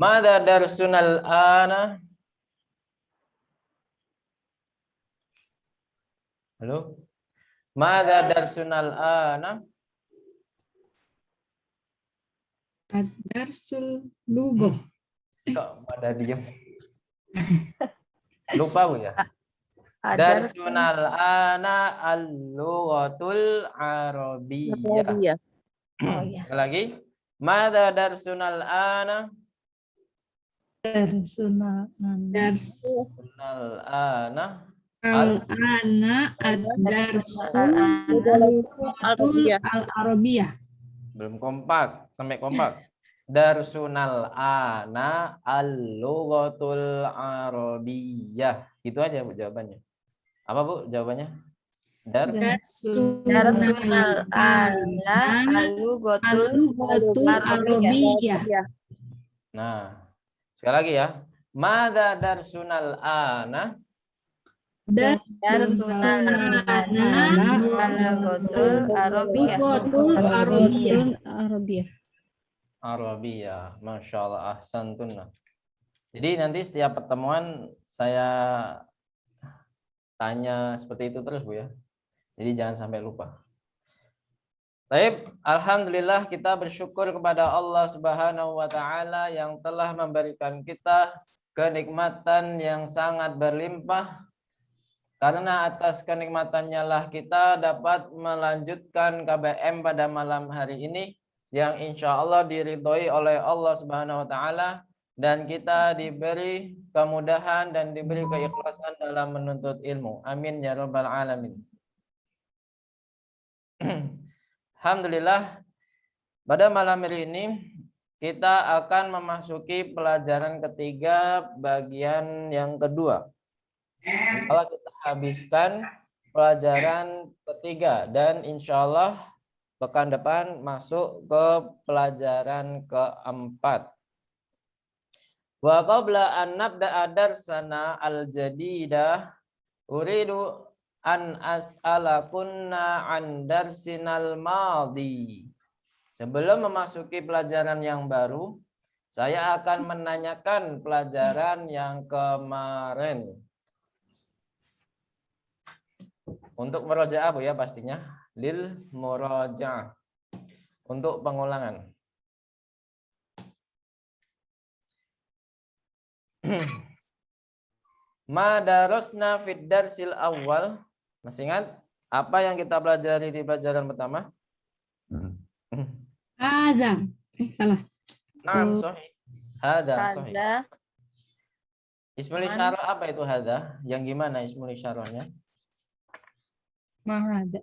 Mada darsunal ana? Halo? Mada darsunal ana? Ad-darsul lughah. Kok pada diem? Lupa Bu ya? Ada Darsunal ana al-lughatul arabiyyah. Oh ya. Sekali lagi. Mada darsunal ana? Darsunal Ana al-ana ad-darsul lughatul al-arabiyah. belum kompak, sampai kompak. Darsunal ana al-lughatul arabiyyah. Itu aja Bu jawabannya. Apa Bu jawabannya? Darsunal ana al-lughatul arabiyah. Nah, sekali lagi ya. Mada darsunal ana? Darsunal ana al-lughatul arabiyah. Arabiyah. Masya Allah, ahsantun. Jadi nanti setiap pertemuan saya tanya seperti itu terus Bu ya. Jadi jangan sampai lupa. Baik, alhamdulillah kita bersyukur kepada Allah Subhanahu wa taala yang telah memberikan kita kenikmatan yang sangat berlimpah. Karena atas kenikmatannya lah kita dapat melanjutkan KBM pada malam hari ini yang insya Allah diridhoi oleh Allah Subhanahu wa taala dan kita diberi kemudahan dan diberi keikhlasan dalam menuntut ilmu. Amin ya rabbal alamin. Alhamdulillah, pada malam hari ini kita akan memasuki pelajaran ketiga bagian yang kedua. Insyaallah kita habiskan pelajaran ketiga dan insyaallah pekan depan masuk ke pelajaran keempat. Wa qabla an nabda'a darsana al-jadidah uridu an as'alakunna an darsinal madhi. Sebelum memasuki pelajaran yang baru, saya akan menanyakan pelajaran yang kemarin. Untuk murojaah Bu ya pastinya, lil murojaah. Untuk pengulangan. Ma darasna fid darsil awal. Masih ingat apa yang kita pelajari di pelajaran pertama? Hadza. Salah. Naam, sahih. Hada, sahih. Ada Ismul isyarah apa itu hada? Yang gimana ismul isyarahnya? Mahada.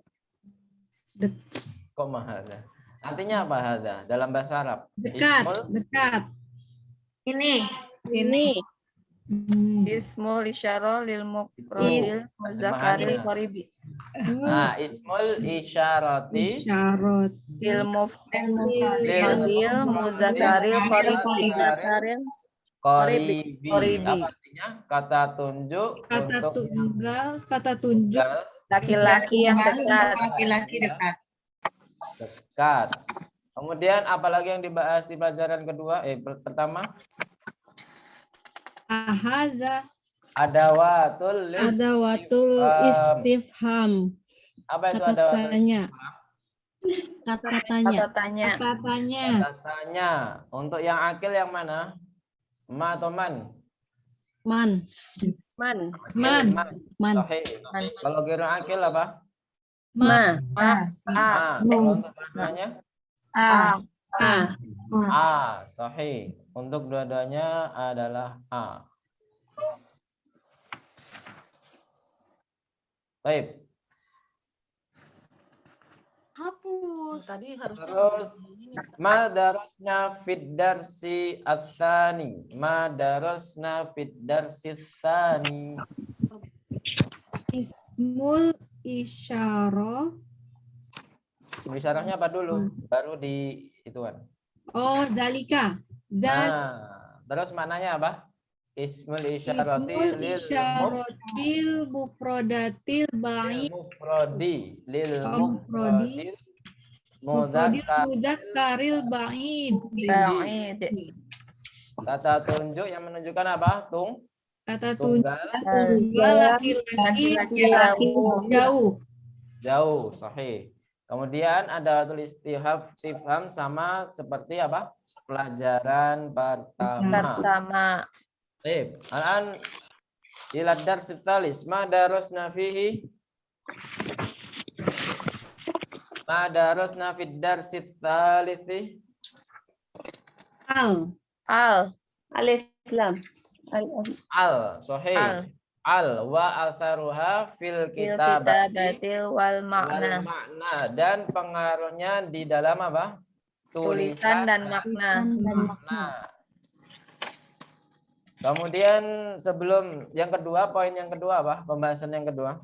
Kok mahada? Artinya apa hada dalam bahasa Arab? Dekat, Ismul dekat. Ini. ismul isyarah lil mufradil mudzakaril qaribi. Nah, ismul isyarati Syarat. Lil mufradil mudzakaril qaribi. qaribi. Qaribi. Apa artinya? Kata tunjuk Kata untuk tunggal, kata tunjuk. Laki-laki yang dekat. Laki-laki dekat. dekat. Kemudian apalagi yang dibahas di pelajaran kedua? Pertama, Hadza adawatul adawatul istifham. Apa itu Kata adawatul tanya. Kata tanya. Kata tanya. Kata tanya. Katanya. Untuk yang akil yang mana? Ma atau man? Man. Man. Man. Man. Sahih. Kalau ghairu akil apa? Ma. Ma. Untuk dua-duanya? A. Sahih. Untuk dua-duanya adalah A. Baik. Hapus. Tadi harus Terus madarasna fid darsi ats-tsani. Madarasna fid darsi ats-tsani. Ismul isyarah. Isyarahnya apa dulu? Baru di ituan. Oh, zalika. Terus maknanya apa? Ismul isyarati Ismul lil isyaratil mufradatil ba'id. mufradi lil Mufradi. mufradil Mudzakaril ba'id. Ba'id. Kata tunjuk yang menunjukkan apa? Kata tunjuk Tunggal, laki-laki Jauh. jauh. sahih. Kemudian ada tulis istifham sama seperti apa? Pelajaran pertama. Baik, al-an ila dars tsalis. Ma darasna fihi? Ma darasna fid dars tsalisi? Al. Alif lam. Al, sahih. Al wa atharuha fil kitabati Kitabatil wal makna. wal makna, dan pengaruhnya di dalam apa? Tulisan dan makna. makna. Kemudian sebelum yang kedua, poin yang kedua apa? Pembahasan yang kedua.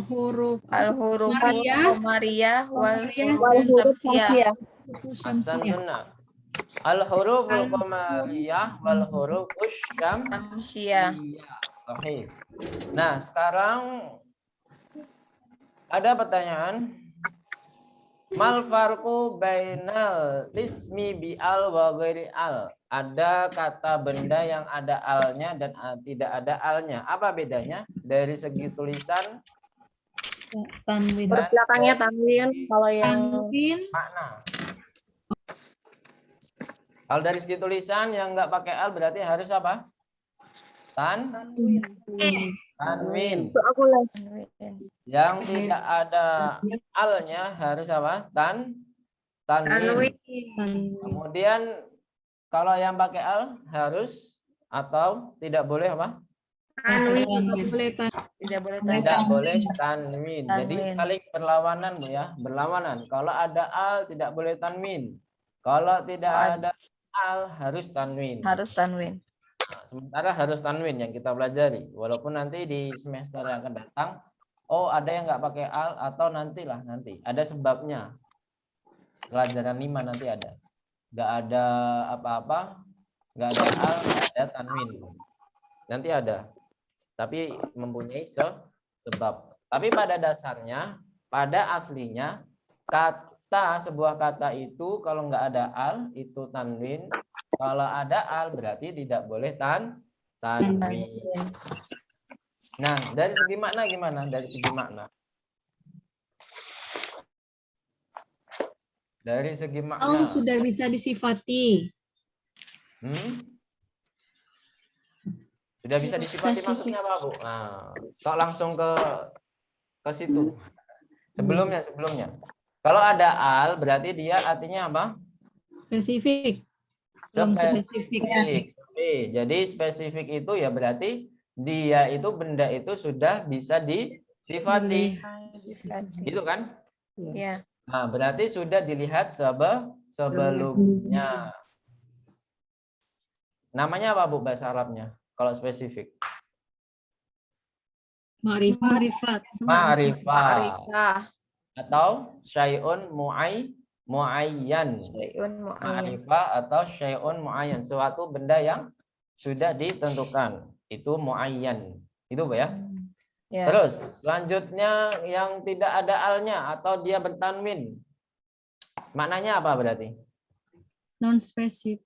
Huruf Al-huruf qamariyah wal Qamariyah huruf syamsiyah. syamsiyah. Ahsan. Al-huruful qamariyah wal hurufus Syamsiyah. Sahih. Nah, sekarang ada pertanyaan. Mal farqu bainal ismi bi al wa ghairi al? Ada kata benda yang ada alnya dan tidak ada alnya. Apa bedanya dari segi tulisan Tanwin. Belakangnya tanwin. Kalau yang Tanwin. makna? Kalau dari segi tulisan yang nggak pakai al berarti harus apa? Tanwin. itu aku les. Yang tidak ada alnya harus apa? Tanwin. Kemudian kalau yang pakai al harus atau tidak boleh apa? Tidak boleh Tidak boleh tanwin. Jadi Tanwin. saling berlawanan Bu ya, berlawanan. Kalau ada al tidak boleh tanwin. Kalau tidak ada al harus tanwin. harus tanwin. Nah, sementara harus tanwin yang kita pelajari. Walaupun nanti di semester yang akan datang, oh ada yang nggak pakai al atau nanti ada sebabnya. Pelajaran 5 nanti ada. Nggak ada apa-apa, nggak ada al, nggak ada tanwin. Nanti ada. Tapi mempunyai sebab. Tapi pada dasarnya, pada aslinya, sebuah kata itu kalau nggak ada al, itu tanwin. Kalau ada al, berarti tidak boleh tanwin. Nah, dari segi makna gimana? Dari segi makna. Dari segi makna. Al sudah bisa disifati. Sudah bisa disifati maksudnya apa, Bu? Nah, kok langsung ke situ. Sebelumnya. Kalau ada al berarti dia artinya apa? Spesifik. Spesifik. Jadi spesifik itu ya berarti dia itu benda itu sudah bisa disifati. Gitu kan? Ya. Nah, berarti sudah dilihat sebelumnya. Namanya apa, Bu, bahasa Arabnya? Kalau spesifik. Ma'rifat. Ma'rifah. Atau syai'un muayyan. Ma'rifah atau syai'un muayyan. Suatu benda yang sudah ditentukan. Itu muayyan. Itu, Bu, ya? Ya. Terus, selanjutnya yang tidak ada alnya atau dia bertanwin. Maknanya apa berarti? Non spesifik.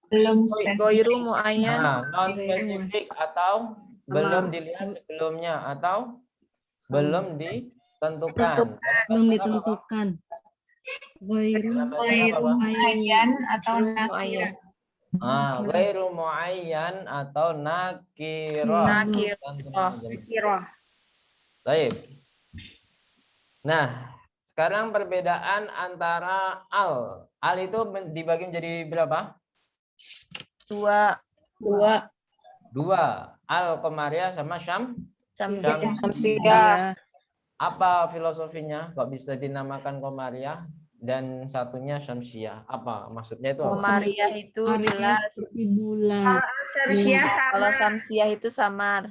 Goiru muayyan. Nah, non spesifik atau belum dilihat sebelumnya atau belum ditentukan. Belum ditentukan. Ghairu muayyan atau nakirah. Ghairu muayyan atau nakirah. Nakirah. Baik. Nah, sekarang perbedaan antara al. Al itu dibagi menjadi berapa? Dua. Al qamariyah sama Syamsiyah. syamsiyah. Apa filosofinya? Kok bisa dinamakan qamariyah dan satunya syamsiyah? Apa maksudnya itu? Qamariyah itu jelas. Bulan. Kalau syamsiyah itu samar.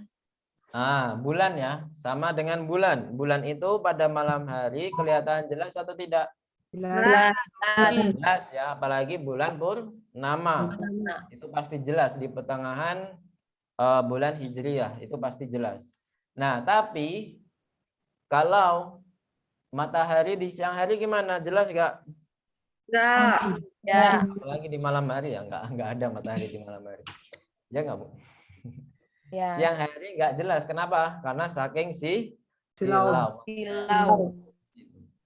Bulan ya, sama dengan bulan. Bulan itu pada malam hari kelihatan jelas atau tidak? Jelas ya, apalagi bulan purnama. Itu pasti jelas di pertengahan bulan Hijriyah, itu pasti jelas. Nah, tapi kalau matahari di siang hari gimana? Jelas gak? Enggak. Ya. Apalagi di malam hari ya, nggak ada matahari di malam hari. Ya nggak Bu? Ya. Siang hari nggak jelas. Kenapa? Karena saking Silau. Silau.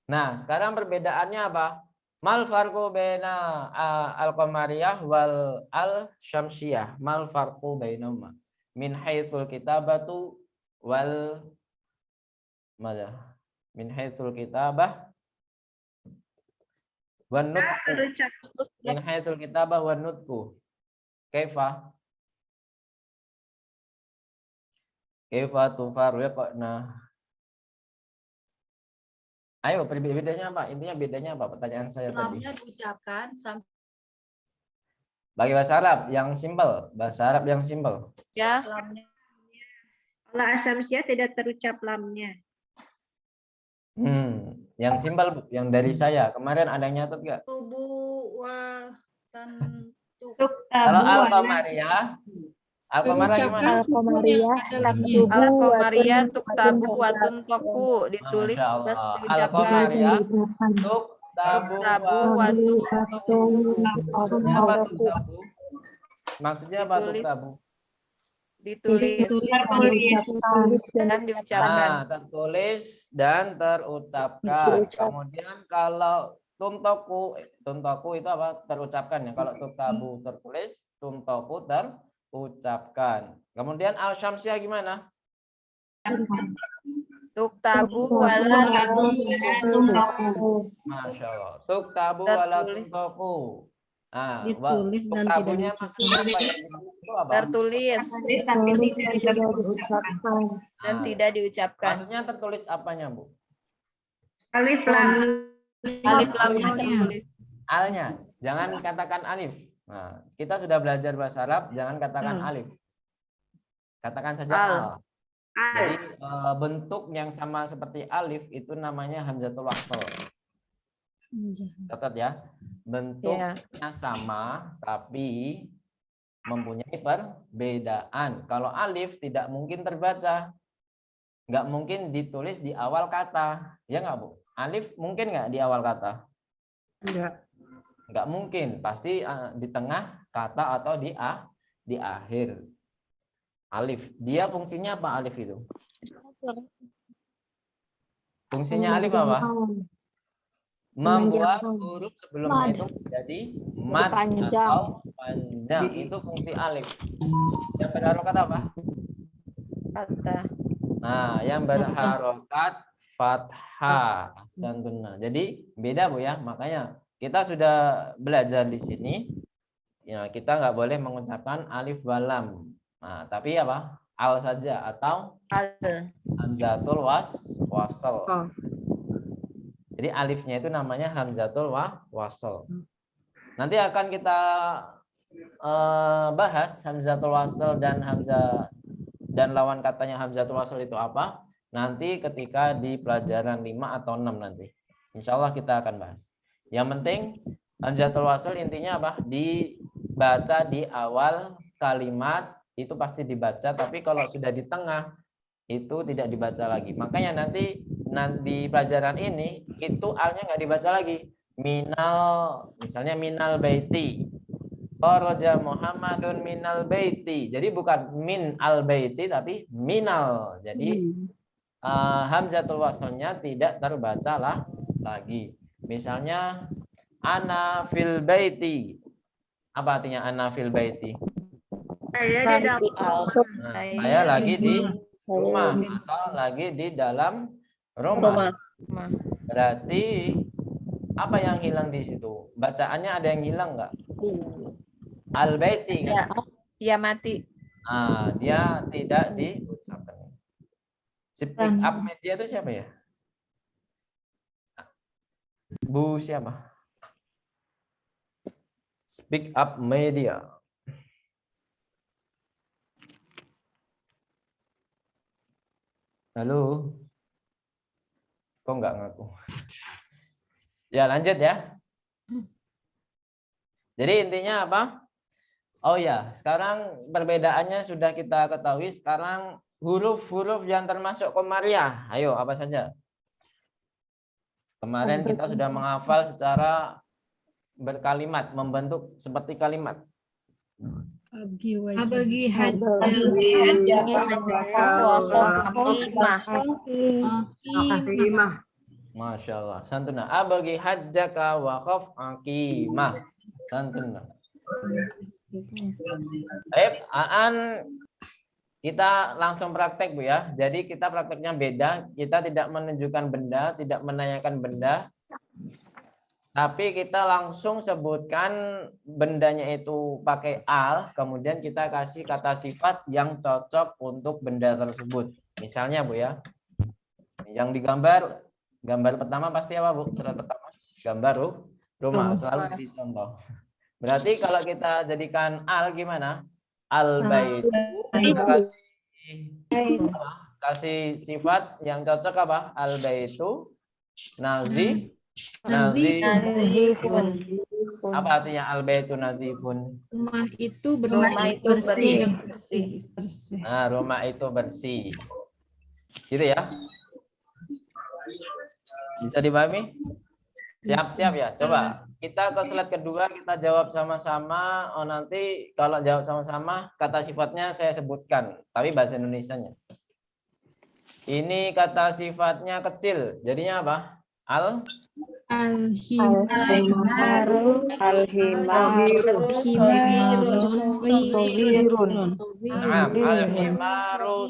Nah, sekarang perbedaannya apa? Mal farqu baina al-qamariyah wal al-syamsiyah. Mal farqu bainahuma? Min haitsul kitabatu wal mada? Min haitsul kitabah wan nutqu. Min haitsul kitabah wan nutqu. Kaifa? Kaifa tufarriqna? Ayo, bedanya apa? Intinya bedanya apa? Pertanyaan saya tadi. Lamnya diucapkan Bagi bahasa Arab yang simpel, bahasa Arab yang simpel. Ya. lamnya. Kalau asamsia tidak terucap lamnya. Yang simpel Bu, yang dari saya. Kemarin ada yang nyatet nggak? Tubuh wa tentu. Kalau al-qamariyah, al-qamariyah gimana? Al-Qamariyah tuktabu wa tuntoku. Ditulis Masya terus Allah. diucapkan. Al-qamariyah tuktabu Tuktabu wa wa tuntoku. Maksudnya apa tuktabu? Maksudnya apa Ditulis. tuktabu? Ditulis dan diucapkan. Nah, tertulis dan terucapkan. Kemudian kalau tuntoku itu apa? Terucapkan ya. Kalau tuktabu tertulis, tuntoku terucapkan. Kemudian al-syamsiyah gimana? Tuktabu wala tuntoku. Masya Allah. Tuktabu wala Tertulis. tuntoku. Nah, Ditulis dan tidak tuktabunya diucapkan. maksudnya apa yang itu apa? Tertulis Tapi tidak terucapkan. dan Nah, tidak diucapkan. maksudnya tertulis apanya, Bu? Alif lam. Alif lamnya tertulis. Alnya, jangan katakan alif. Nah, kita sudah belajar bahasa Arab, jangan katakan alif. Katakan saja Al. al. Jadi bentuk yang sama seperti alif itu namanya hamzatul wasl. Catat ya. Bentuknya sama tapi mempunyai perbedaan. Kalau alif tidak mungkin terbaca. Nggak mungkin ditulis di awal kata. Ya nggak, Bu? Alif mungkin nggak di awal kata? Enggak. Nggak mungkin. Pasti di tengah kata atau di akhir. Alif. Dia fungsinya apa alif itu? Fungsinya alif apa? Membuat huruf sebelumnya itu menjadi mad atau panjang. Itu fungsi alif. Yang berharokat apa? Kata. Nah, yang berharokat fathah. Jadi beda Bu ya. Makanya kita sudah belajar di sini. Ya, kita nggak boleh mengucapkan alif walam. Nah, tapi apa? Al saja atau Al. hamzatul wasl. Jadi alifnya itu namanya hamzatul wasl. Nanti akan kita bahas hamzatul wasl dan lawan katanya hamzatul wasl itu apa? Nanti ketika di pelajaran 5 atau 6 nanti. Insya Allah kita akan bahas. Yang penting hamzatul wasl intinya apa? Dibaca di awal kalimat itu pasti dibaca, tapi kalau sudah di tengah itu tidak dibaca lagi. Makanya nanti di pelajaran ini itu alnya nggak dibaca lagi. Misalnya minal baiti. Kharaja Muhammadun minal baiti. Jadi bukan min al baiti tapi minal. Jadi hamzatul waslnya tidak terbaca lagi. Misalnya ana fil baiti. Apa artinya ana fil baiti? Saya di dalam. Saya lagi di rumah atau lagi di dalam rumah. Berarti apa yang hilang di situ? Bacaannya ada yang hilang nggak? Al-baiti kan? Ya mati. Dia tidak diucapkan. Speak up media itu siapa ya? Bu siapa? Speak up media. Halo. Kok nggak ngaku? Ya lanjut ya. Jadi intinya apa? Oh ya, sekarang perbedaannya sudah kita ketahui. Sekarang huruf-huruf yang termasuk qamariyah. Ayo, apa saja? Kemarin kita sudah menghafal secara berkalimat, membentuk seperti kalimat. Abgi wajah. Abagi Aqimah. Masya Allah. Santuna. Abagi hajjaka wa khaf aqimah. Santuna. Baik, Aan, kita langsung praktek Bu ya. Jadi kita prakteknya beda. Kita tidak menunjukkan benda, tidak menanyakan benda. Tapi kita langsung sebutkan bendanya itu pakai al, kemudian kita kasih kata sifat yang cocok untuk benda tersebut. Misalnya Bu ya. Yang digambar, gambar pertama pasti apa Bu? Surat pertama. Gambar rumah, selalu jadi contoh. Berarti kalau kita jadikan al gimana? Al bait. Kasih sifat yang cocok apa? Al baitu nazifun. Apa artinya al baitu nazifun? Rumah itu bersih. Nah, rumah itu bersih. Gitu ya. Bisa dipahami? Siap-siap ya. Coba kita ke slide kedua, kita jawab sama-sama. Oh, nanti kalau jawab sama-sama, kata sifatnya saya sebutkan, tapi bahasa Indonesianya. Ini kata sifatnya kecil. Jadinya apa? Al-himaru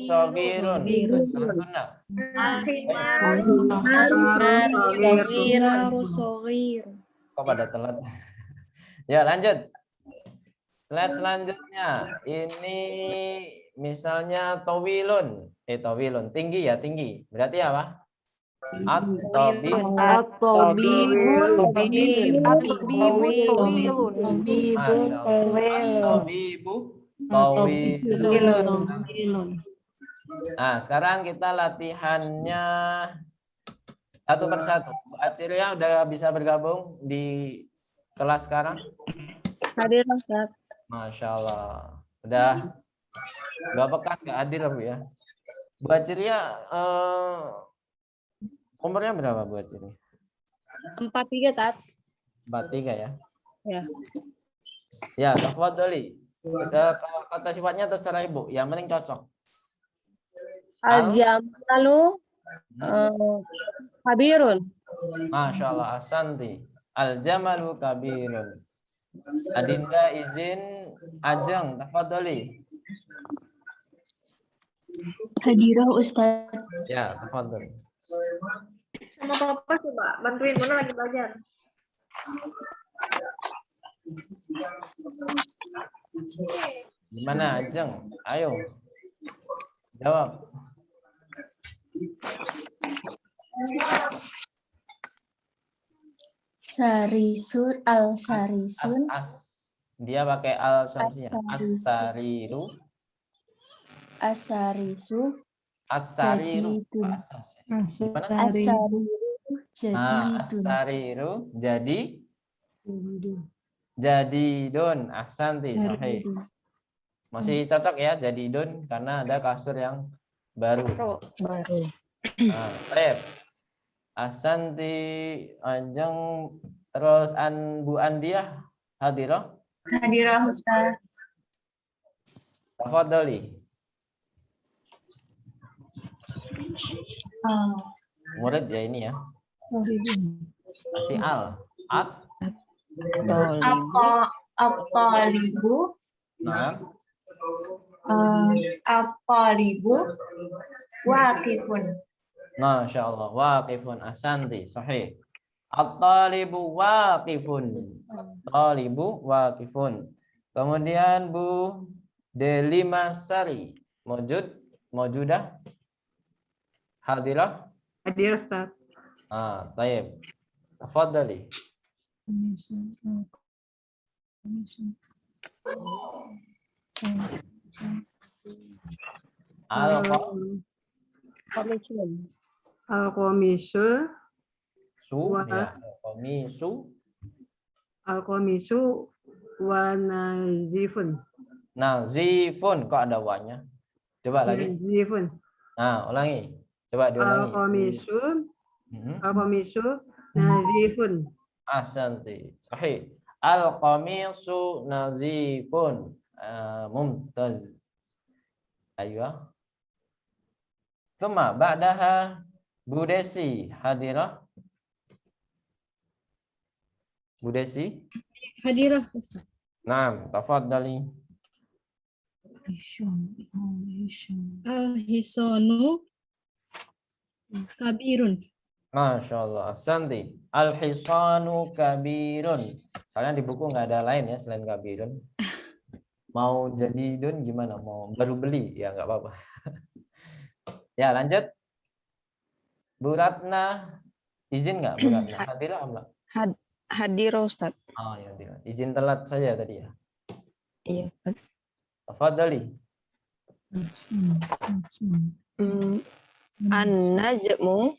shogirun. Kok pada telat? Ya, lanjut. Slide selanjutnya. Ini misalnya towilun. Towilun. Tinggi ya, tinggi. Berarti apa? At-tobibun. Nah, sekarang kita latihannya satu persatu. Akhirnya udah bisa bergabung di kelas sekarang? Hadir Ustaz. Masya Allah. Udah berapa pekan nggak hadir Bu ya? Bu Aciria umurnya berapa Bu Aciria? 43 Tat. 43 ya? Ya. Ya, tafadhali. Kata sifatnya terserah Ibu, yang penting cocok. Al-jamalu kabirun. Masya Allah, asanti. Al-jamalu kabirun. Adinda izin Ajeng, tafadhali. Hadirah Ustaz. Ya, tafadhali. Sama papa coba bantuin, mana lagi belajar. Gimana Ajeng? Ayo. Jawab. Sarisun al-sarisun. Dia pakai al samsinya. As-sariru. Asarisu. As-sariru. Asariru. As-sariru jadidun. Ahsanti, sahih. Masih cocok ya jadidun karena ada kasur yang baru. Nah, baik. Ahsanti Ajeng, terus Bu Andiah hadirah. Hadirah Ustaz. Tafadhali. Murid ya ini ya. Masih al. At-talibu. Nah. At-talibu waqifun. Masya Allah. Waqifun. Ahsanti. Sahih. At-talibu waqifun. At-talibu waqifun. Kemudian Bu Delimasari. Maujudah? Hadirah? Hadir Ustaz. Taib. Tafadhali. Al-Qamisu. Al-Qamisu wa nazifun. Nazifun. Kok ada wanya? Coba lagi. Nazifun. Nah, ulangi. Coba diulangi. Al-Qamisu nazifun. Ahsanti. Sahih. Al-qamisu nazifun. Mumtaz. Ayo. Tsumma ba'daha Bu Desi hadirah. Bu Desi. Hadirah Ustaz. Naam, tafadhali. Al-hisanu kabirun. Masya Allah. Ahsanti. Al-hisanu kabirun. Soalnya di buku nggak ada lain ya selain kabirun. Mau jadi dun gimana? Mau baru beli? Ya nggak apa-apa. Ya lanjut. Bu Ratna. Izin nggak Bu Ratna? Hadirah enggak? Hadir Ustaz. Oh ya, izin telat saja tadi ya. Iya. Tafadhali. An-najmu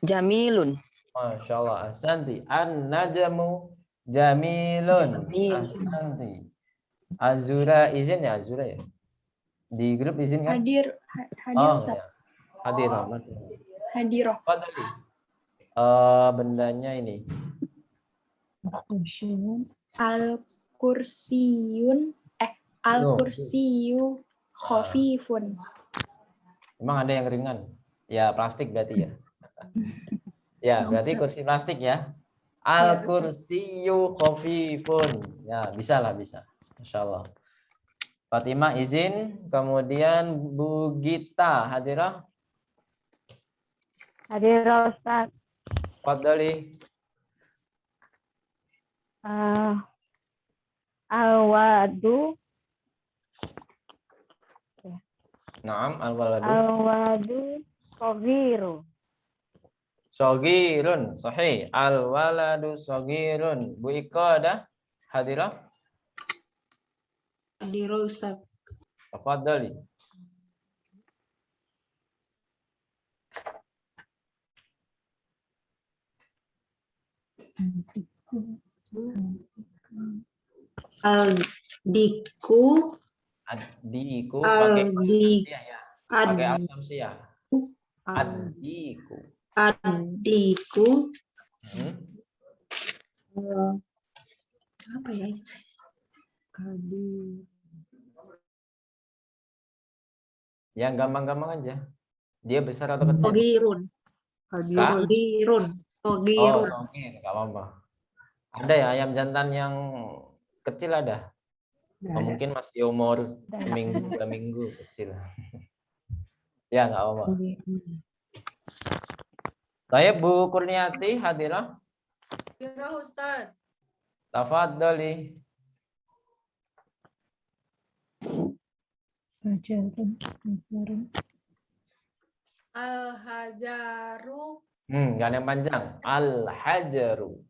jamilun. Masya Allah. Ahsanti. An-najmu jamilun. Jamil. Ahsanti. Azura izin ya Azura ya. Di grup izin kan? Hadir Oh Ustaz. ya. Hadir Rahmat. Hadiroh. Tafadhali. Bendanya ini. Al-kursiyun al-kursiyu khafifun. Emang ada yang ringan? Ya plastik berarti ya. Ya berarti kursi plastik ya. Al-kursiyu khafifun. Ya bisa lah bisa. Masya Allah. Fatimah izin. Kemudian Bu Gita hadirah. Hadirah Ustaz. Fadhali. Al-wadu Naam al-waladu. Al-wadu sogiru. Sogirun. Sahih. Al-waladu sogirun. Bu Ika ada hadirah. Hadirah Ustaz. Fadhali. Al-diku Adiku pakai Aldi ya. ad Pakai al-samsiyah. Adiku. adiku apa ya? Yang gampang-gampang aja. Dia besar atau kecil? Sogirun. Sogirun. Oh, Sogirun. sogir, nggak apa-apa. Ada ya ayam jantan yang kecil ada? Oh, mungkin masih umur seminggu, 2 minggu kecil. Ya nggak apa-apa. Saya Bu Kurniati hadirah. Hadirah Ustaz. Tafadhali. Al-hajaru Nggak ada yang panjang. Al-hajaru.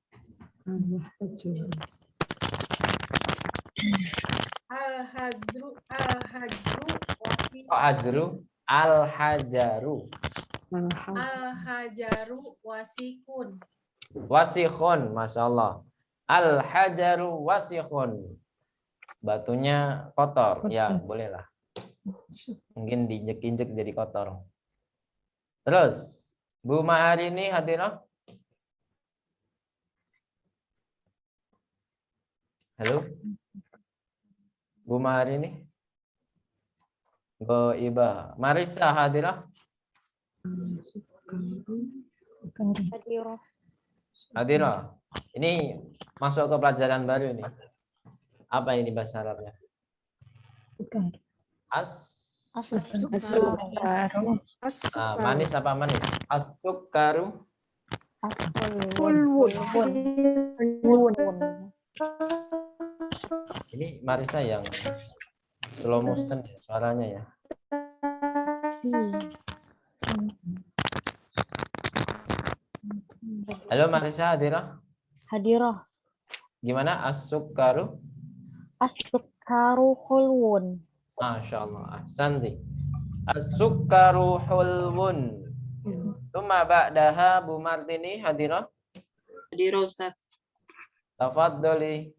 Al-hajru wasi Oh, ajru. Al-hajaru. Al-hajaru wasikun. Wasikhun, Masya Allah. Al-hajaru wasikhun. Batunya kotor. Ya, bolehlah. Mungkin diinjek-injek jadi kotor. Terus, Bu Maharini hadirah. Halo. Bu Maharini. Bu Iba. Marisa hadirah. Hadirah. Hadirah. Ini masuk ke pelajaran baru ini. Apa ini bahasa Arabnya? Manis apa manis? As-sukaru. Ini Marisa yang slow motion ya, suaranya ya. Halo Marisa hadirah. Hadirah. Gimana? As-sukaru? As-sukaru khulwun. Masya Allah. Ahsanti. As-sukaru hulwun. Tuma ba'daha Bu Martini hadirah. Hadirah Ustaz. Tafadhali.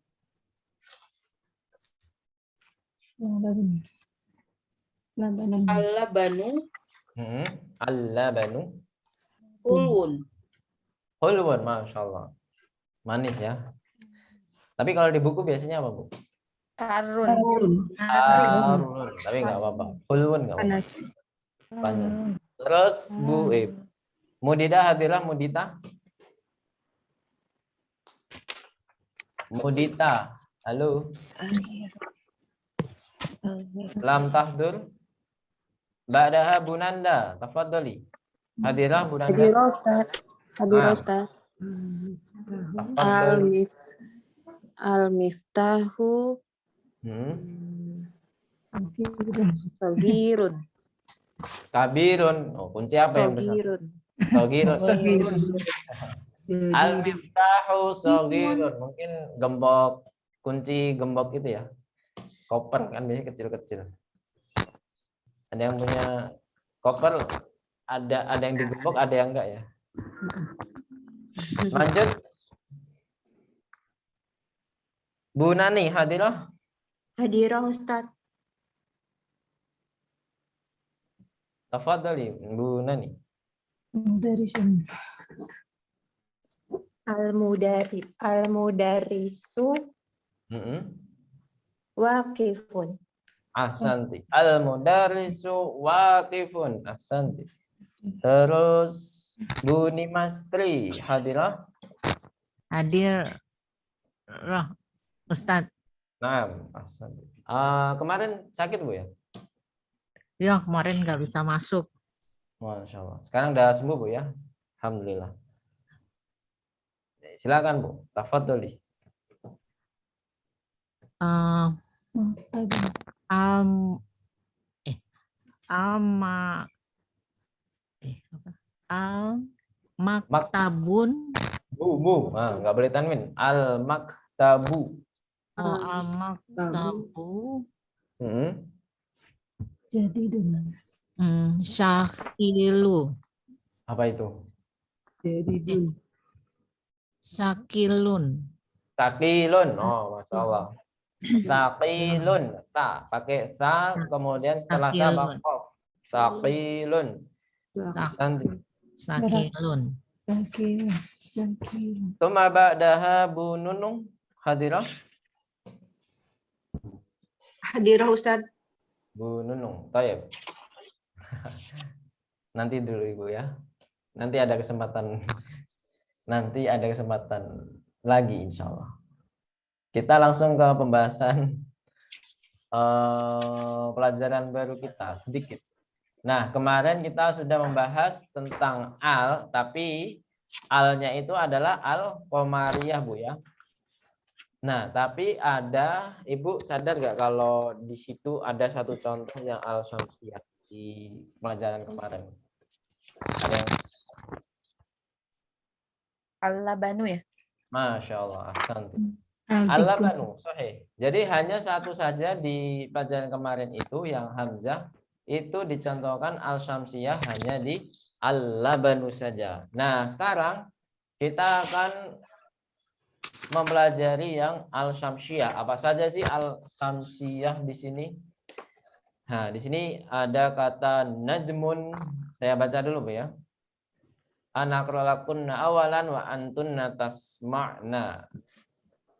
Al-labanu Al-labanu. ulun. Hulwun. Masya Allah. Manis ya. Tapi kalau di buku biasanya apa, Bu? Harun. Harun. Tapi nggak apa-apa. Hulun nggak apa-apa. Panas. Panas. Terus Bu Mudita hadirah, Mudita. Mudita. Halo. Lam tahdur. Ba'daha Bunanda. Tafadhali. Hadirah Bunanda. Hadirah Ustaz. Hadirah Ah. Ustaz. Tafadhali. Al-miftahu Sogirun. Kabirun. Oh, kunci apa yang besar? Sogirun. Sogirun. Al-miftahu sogirun. Mungkin gembok, kunci gembok itu ya. Koper kan biasanya kecil-kecil. Ada yang punya koper, ada yang digembok, ada yang enggak ya. Lanjut. Bu Nani hadirah. Hadirah Ustaz. Tafadhali Bu Nani. Al-mudarisu waqifun. Ahsanti. Al-mudarrisu waqifun. Ahsanti. Terus Bu Nimastri hadirah. Hadir roh Ustadz. Nah, ahsanti. Kemarin sakit Bu ya? Ya kemarin nggak bisa masuk. Masya Allah. Sekarang udah sembuh Bu ya? Alhamdulillah. Silakan Bu. Tafadhali. Maktabun. Bu. Nggak boleh tanwin. Al-maktabu. Al-maktabu. Jadi dulu. Syakilu. Apa itu? Jadi dulu. Sakilun. Sakilun. Oh, Masya Allah. Sakilun. Ta. Pakai sa. Kemudian setelah sa Sakilun. kof. Sakilun. Ahsanti. Sakilun. Tuma ba'daha Bu Nunung hadirah. Hadirah Ustaz. Bu Nunung. Tayyib. Nanti dulu Ibu ya. Nanti ada kesempatan. Nanti ada kesempatan lagi insya Allah. Kita langsung ke pembahasan pelajaran baru kita sedikit. Nah, kemarin kita sudah membahas tentang al, tapi alnya itu adalah al qamariyah Bu ya. Nah, tapi ada, Ibu sadar nggak kalau di situ ada satu contoh yang al syamsiyah di pelajaran kemarin? Ada yang... Al-labanu ya. Masya Allah, ahsanti. Al-labanu, sahih. Jadi hanya satu saja di pelajaran kemarin itu yang hamzah itu dicontohkan al-syamsiyah hanya di al-labanu saja. Nah, sekarang kita akan mempelajari yang al-syamsiyah. Apa saja sih al-syamsiyah di sini? Nah, di sini ada kata najmun. Saya baca dulu Bu ya. Anakrolakunna awalan wa antunna tasma'na.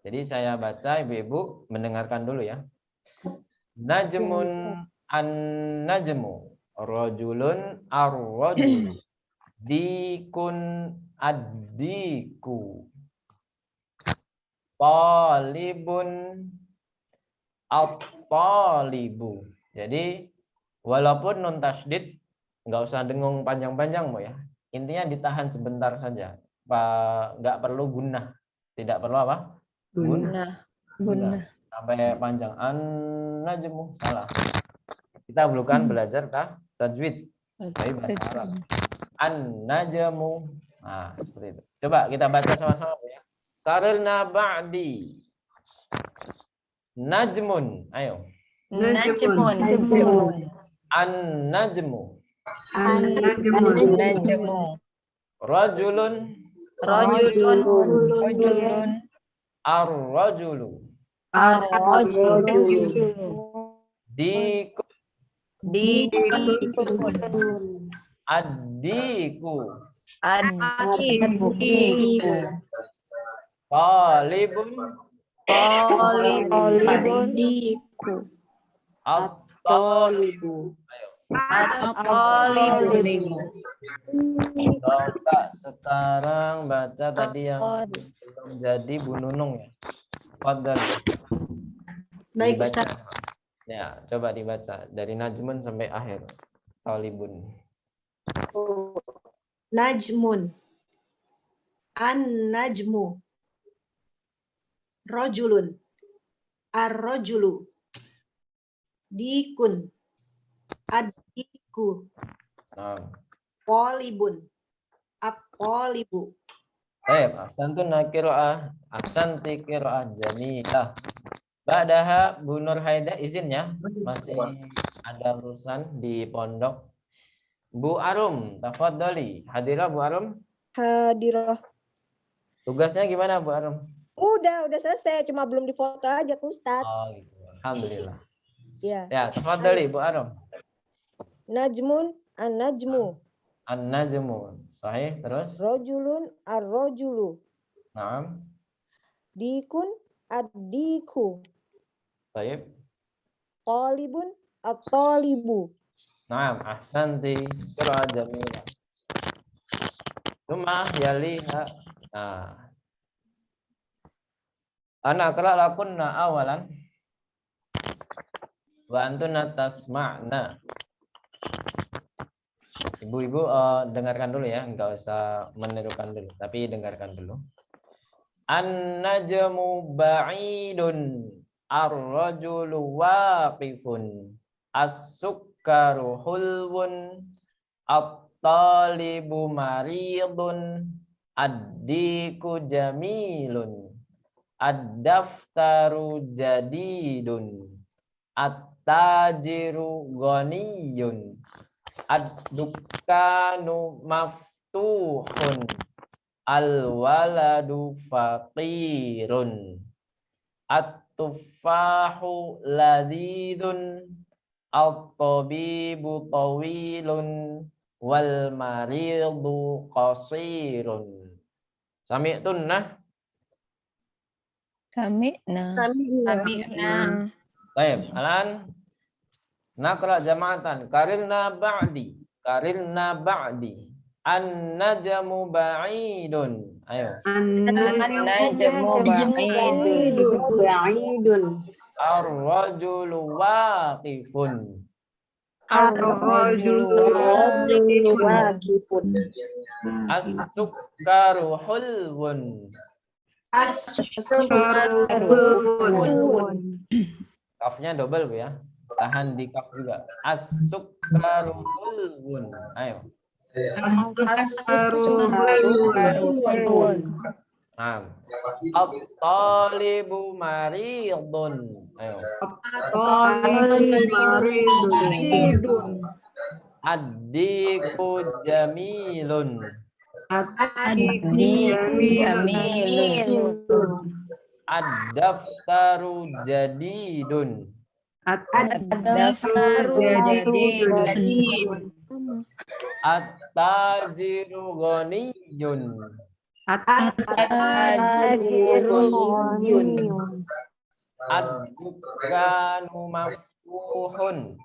Jadi saya baca, Ibu-ibu mendengarkan dulu ya. Najmun an-najmu, rajulun ar-rajul, dikun ad-diku, talibun at-talibu. Jadi walaupun nun tasydid nggak usah dengung panjang-panjang Bu ya. Intinya ditahan sebentar saja. Nggak perlu gunnah. Tidak perlu apa? Gunnah. Sampai panjang. An-najmu. Salah. Kita bukan belajar tajwid. Tapi bahasa Arab. An-najmu. Nah, seperti itu. Coba kita baca sama-sama ya. Karena ba'di. Najmun. Ayo. Najmun. An-najmu. Najmu. Rajulun. Rajulun. Ar-rajulu. Diku. Ad-diku. Adiku. Talibun. Talibu. At-talibu. At-talibu. Coba sekarang baca tadi yang belum jadi Bu Nunung ya. Fadhal. Baik, Dibaca. Ustaz. Ya, coba dibaca dari Najmun sampai akhir. Talibun. Najmun. An-najmu. Rojulun. Ar-rojulu. Dikun. Ad-diku. Nah. Polibun. At-polibu. Baik, ahsantun qiraah, ahsanti qiraah jamilah. Ba'daha Bu Nur Haidah izin ya, masih ada urusan di pondok. Bu Arum, tafadhali. Hadirah Bu Arum. Hadirah. Tugasnya gimana Bu Arum? Udah selesai, cuma belum difoto aja ke Ustadz. Oh, gitu. Alhamdulillah. Ya. Ya, tafadhali Bu Arum. Najmun, an-najmu. An-najmu. Sahih, terus? Rojulun, ar-rojulu. Naam. Dikun, ad-diku. Baik. Talibun, at-talibu. Naam, ahsanti qiraah jamilah. Cuma yaliha. Nah. Ana qira lakunna awalan. Wa antuna tasma'na. Ibu-ibu dengarkan dulu ya, enggak usah menirukan dulu, tapi dengarkan dulu. An-najmu ba'idun, ar-rajulu waqifun, as-sukkaru hulwun, at-talibu maridun, ad-diku jamilun, ad-daftaru jadidun, at-tajiru ghaniyun, ad-dukkanu maftuhun, al-waladu faqirun, at-tuffahu ladidun, at-tabibu tawilun, wal maridu qasirun. Sami'tun nah? Sami'na. Baik, alan naqra jama'atan. Karilna ba'di. An-najmu ba'idun. Ayo. An-najmu Ba'idun. Ar-rajulu waqifun. Ar-rajulu waqifun. As-sukkaru hulwun. Kafnya double Bu ya. Tahan di kaf juga. As-sukkaru hulwun. Ayo. Nah. At-talibu maridun. Ayo. Ad-diku jamilun. Ad-daftaru jadidun. At-tajiru ghaniyun. Ad-dukkanu maftuhun.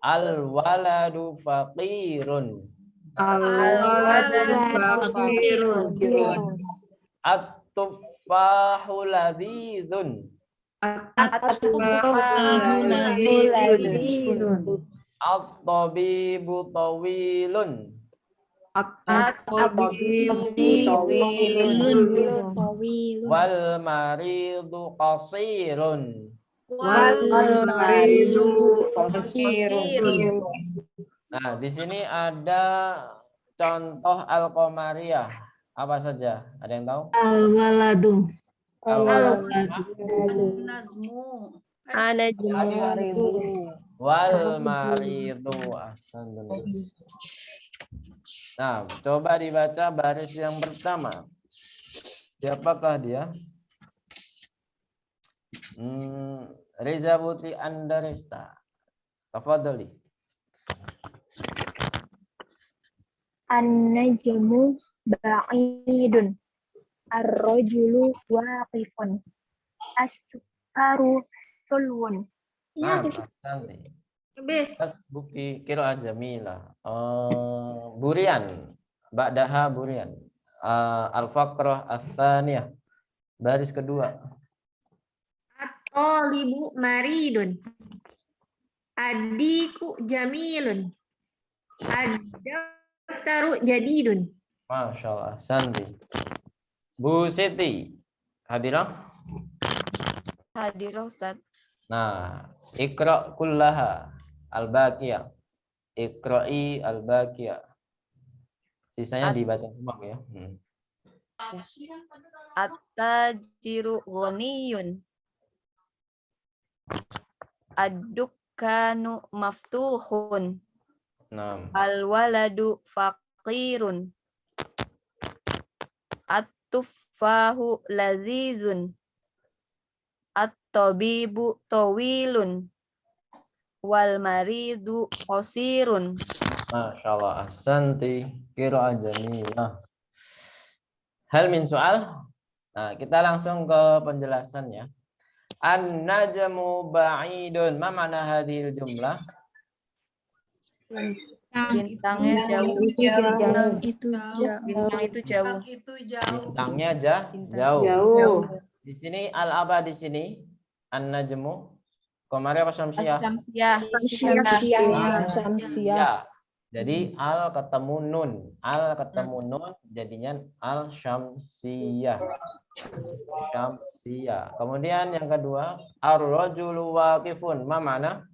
Al-waladu faqirun. At-tuffahu ladidun. At-tabibu tawilun. Wal maridu qasirun. Nah, di sini ada contoh al-qamariyah. Apa saja? Ada yang tahu? Al-waladu. Wal maridu. Nah, coba dibaca baris yang pertama. Siapakah dia? Reza Putri Andaresta. Tafadhali. An-najmu ba'idun. Ar-rajulu waqifun. As-sukaru hulwun. Cantik. Habis. Tasbuki qiraah jamilah. Burian. Ba'daha burian. Al-faqrah ats-tsaniyah. Baris kedua. At-talibu maridun. Adiku jamilun. Ad-daftaru jadidun. Masya Allah. Santi. Bu Siti. Hadirah? Hadirah Ustaz. Nah, Iqra kullaha al-baqiyah. Iqra'i al-baqiyah. Sisanya dibaca semua ya. At-tajiru ghaniyun. Ad-dukkanu maftuhun. Nah, Al-waladu faqirun. At-tuffahu lazizun. At-tabibu tawilun. Wal maridu qasirun. Masya Allah. Ahsanti. Qiraah jamilah. Hal min soal? Nah, kita langsung ke penjelasannya. An-najmu ba'idun. Ma makna hadhil jumlah? Bintangnya jauh. Bintang itu jauh. Bintang itu jauh. Bintangnya jauh. Di sini al-aba di sini an-najmu. Kemarin apa syamsiyah? Syamsiah. Syamsiyah. Jadi al ketemu nun. Al ketemu nun jadinya al syamsiyah. Syamsiyah. Kemudian yang kedua, ar-rajulu waqifun. Ma makna?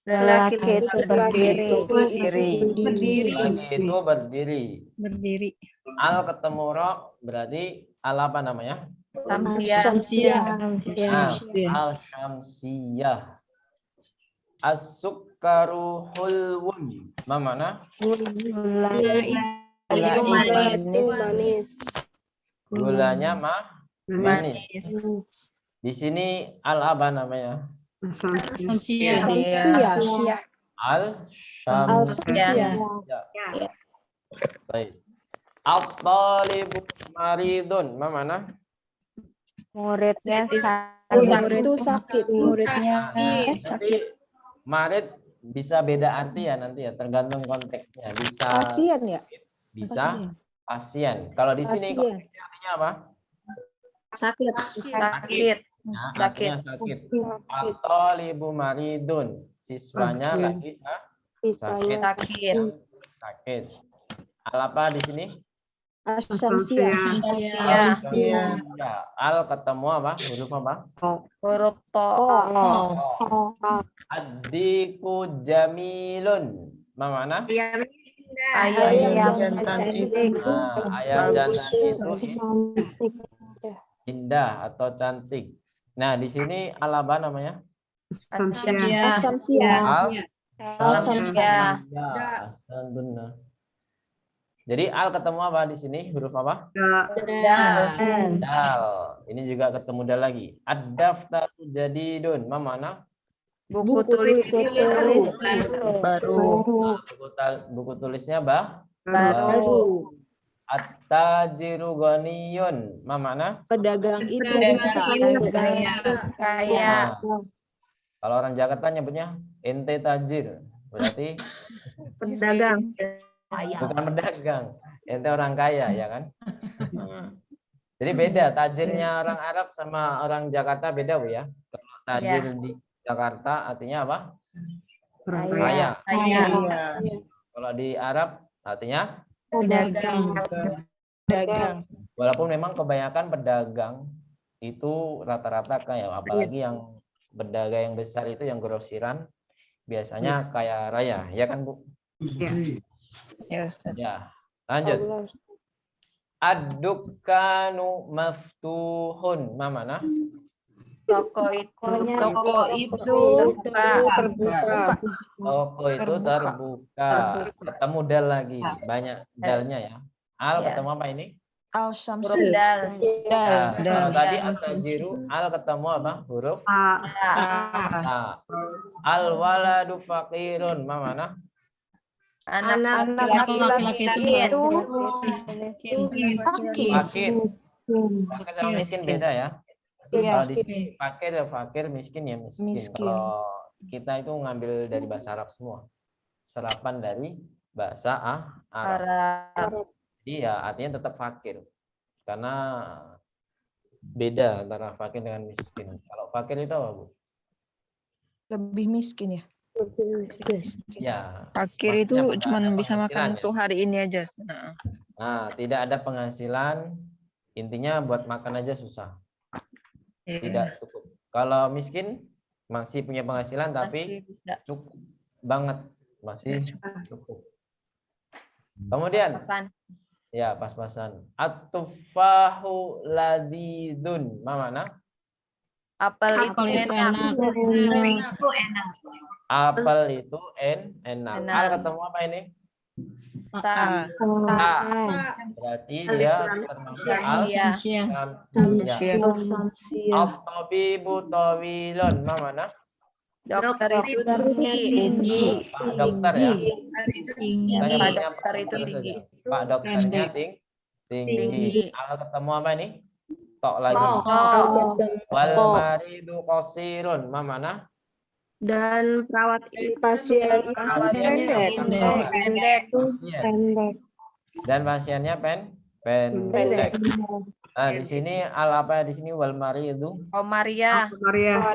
Lelaki Laki itu berdiri. Laki itu berdiri. Al ketemu ro berarti al apa namanya? Syamsiah. Al-syamsiyah. As-sukkaru hulwun. Ma makna? Manis. Gulanya manis. Manis. Di sini al apa namanya? Syamsiah. Al-syamsiyah. Baik. At-talibu maridun. Ma makna? Muridnya Itu sakit. Muridnya sakit. Marid bisa beda arti ya nanti ya, tergantung konteksnya. Bisa Pasien ya? bisa pasien. Kalau di sini Pasien. konteksnya artinya apa? Sakit. Nah, artinya sakit. At-talibu maridun. Siswanya lagi sakit. Sakit. Al apa di sini? Syamsiah. Al ketemu apa? Huruf apa? Huruf to. Adiku jamilun. Ma makna? Ayam Ayam jantan itu indah atau cantik. Nah, di sini al apa namanya? Syamsiah. Syamsiah. Alhamdulillah. Jadi al ketemu apa di sini? Huruf apa? Dal. Ini juga ketemu dal lagi. Ad-daftaru jadidun. Ma makna? Buku tulis baru. Buku tulisnya Baru. At-tajiru ghaniyun. Ma makna? Pedagang itu Kaya. Kalau orang Jakarta nyebutnya ente tajir. Berarti pedagang. bukan pedagang. Ente orang kaya, ya kan? Jadi beda. Tajirnya orang Arab sama orang Jakarta beda, Bu ya. Kalau tajir di Jakarta artinya apa? Kaya. Kalau di Arab artinya Pedagang. walaupun memang kebanyakan pedagang itu rata-rata kaya, apalagi yang pedagang yang besar itu yang grosiran biasanya kaya raya, ya kan Bu? Ya, Ustaz. Ya, lanjut. Ad-dukkanu maftuhun. Ma makna? Toko itu terbuka. Toko itu terbuka. Ketemu dal lagi, banyak dalnya ya. Al ketemu apa ini? huruf dal. Nah, kalau tadi at-tajiru, al ketemu apa? Huruf A. Al waladu faqirun. Ma makna? Anak Anak laki-laki itu miskin. Fakir. Fakir sama miskin beda ya. Iya. Kalau di sini fakir ya fakir, miskin ya miskin. Kalau kita itu ngambil dari bahasa Arab semua. Serapan dari bahasa Arab. Arab. Jadi ya artinya tetap fakir. Karena beda antara fakir dengan miskin. Kalau fakir itu apa, Bu? Lebih miskin ya. Ya. Fakir itu maksudnya cuma nggak ada bisa makan penghasilan ya. untuk hari ini aja. Nah, tidak ada penghasilan, intinya buat makan aja susah. Tidak cukup. Kalau miskin masih punya penghasilan tapi Masih bisa. cukup banget, masih cukup. Kemudian Pas-pasan. ya pas-pasan. At-tufahu ladidun. Mana? Apel itu enak. Apel itu enak. Enak. Al ketemu apa ini? Ta. Berarti dia termasuk al Samsia. samsia. At-tabibu tawilun. Mana? Dokter itu tinggi. Pak dokter ya. Tanya Pak punya dokter itu dokter tinggi. saja. Pak dokternya tinggi. Al ketemu apa ini? Tok lagi. Wal maridu qasirun. Mana? Dan perawat pasien Pasiennya Pendek. pasien. Dan pasiennya pendek. Nah, di sini al apa di sini wal maridu? Komaria. Maria.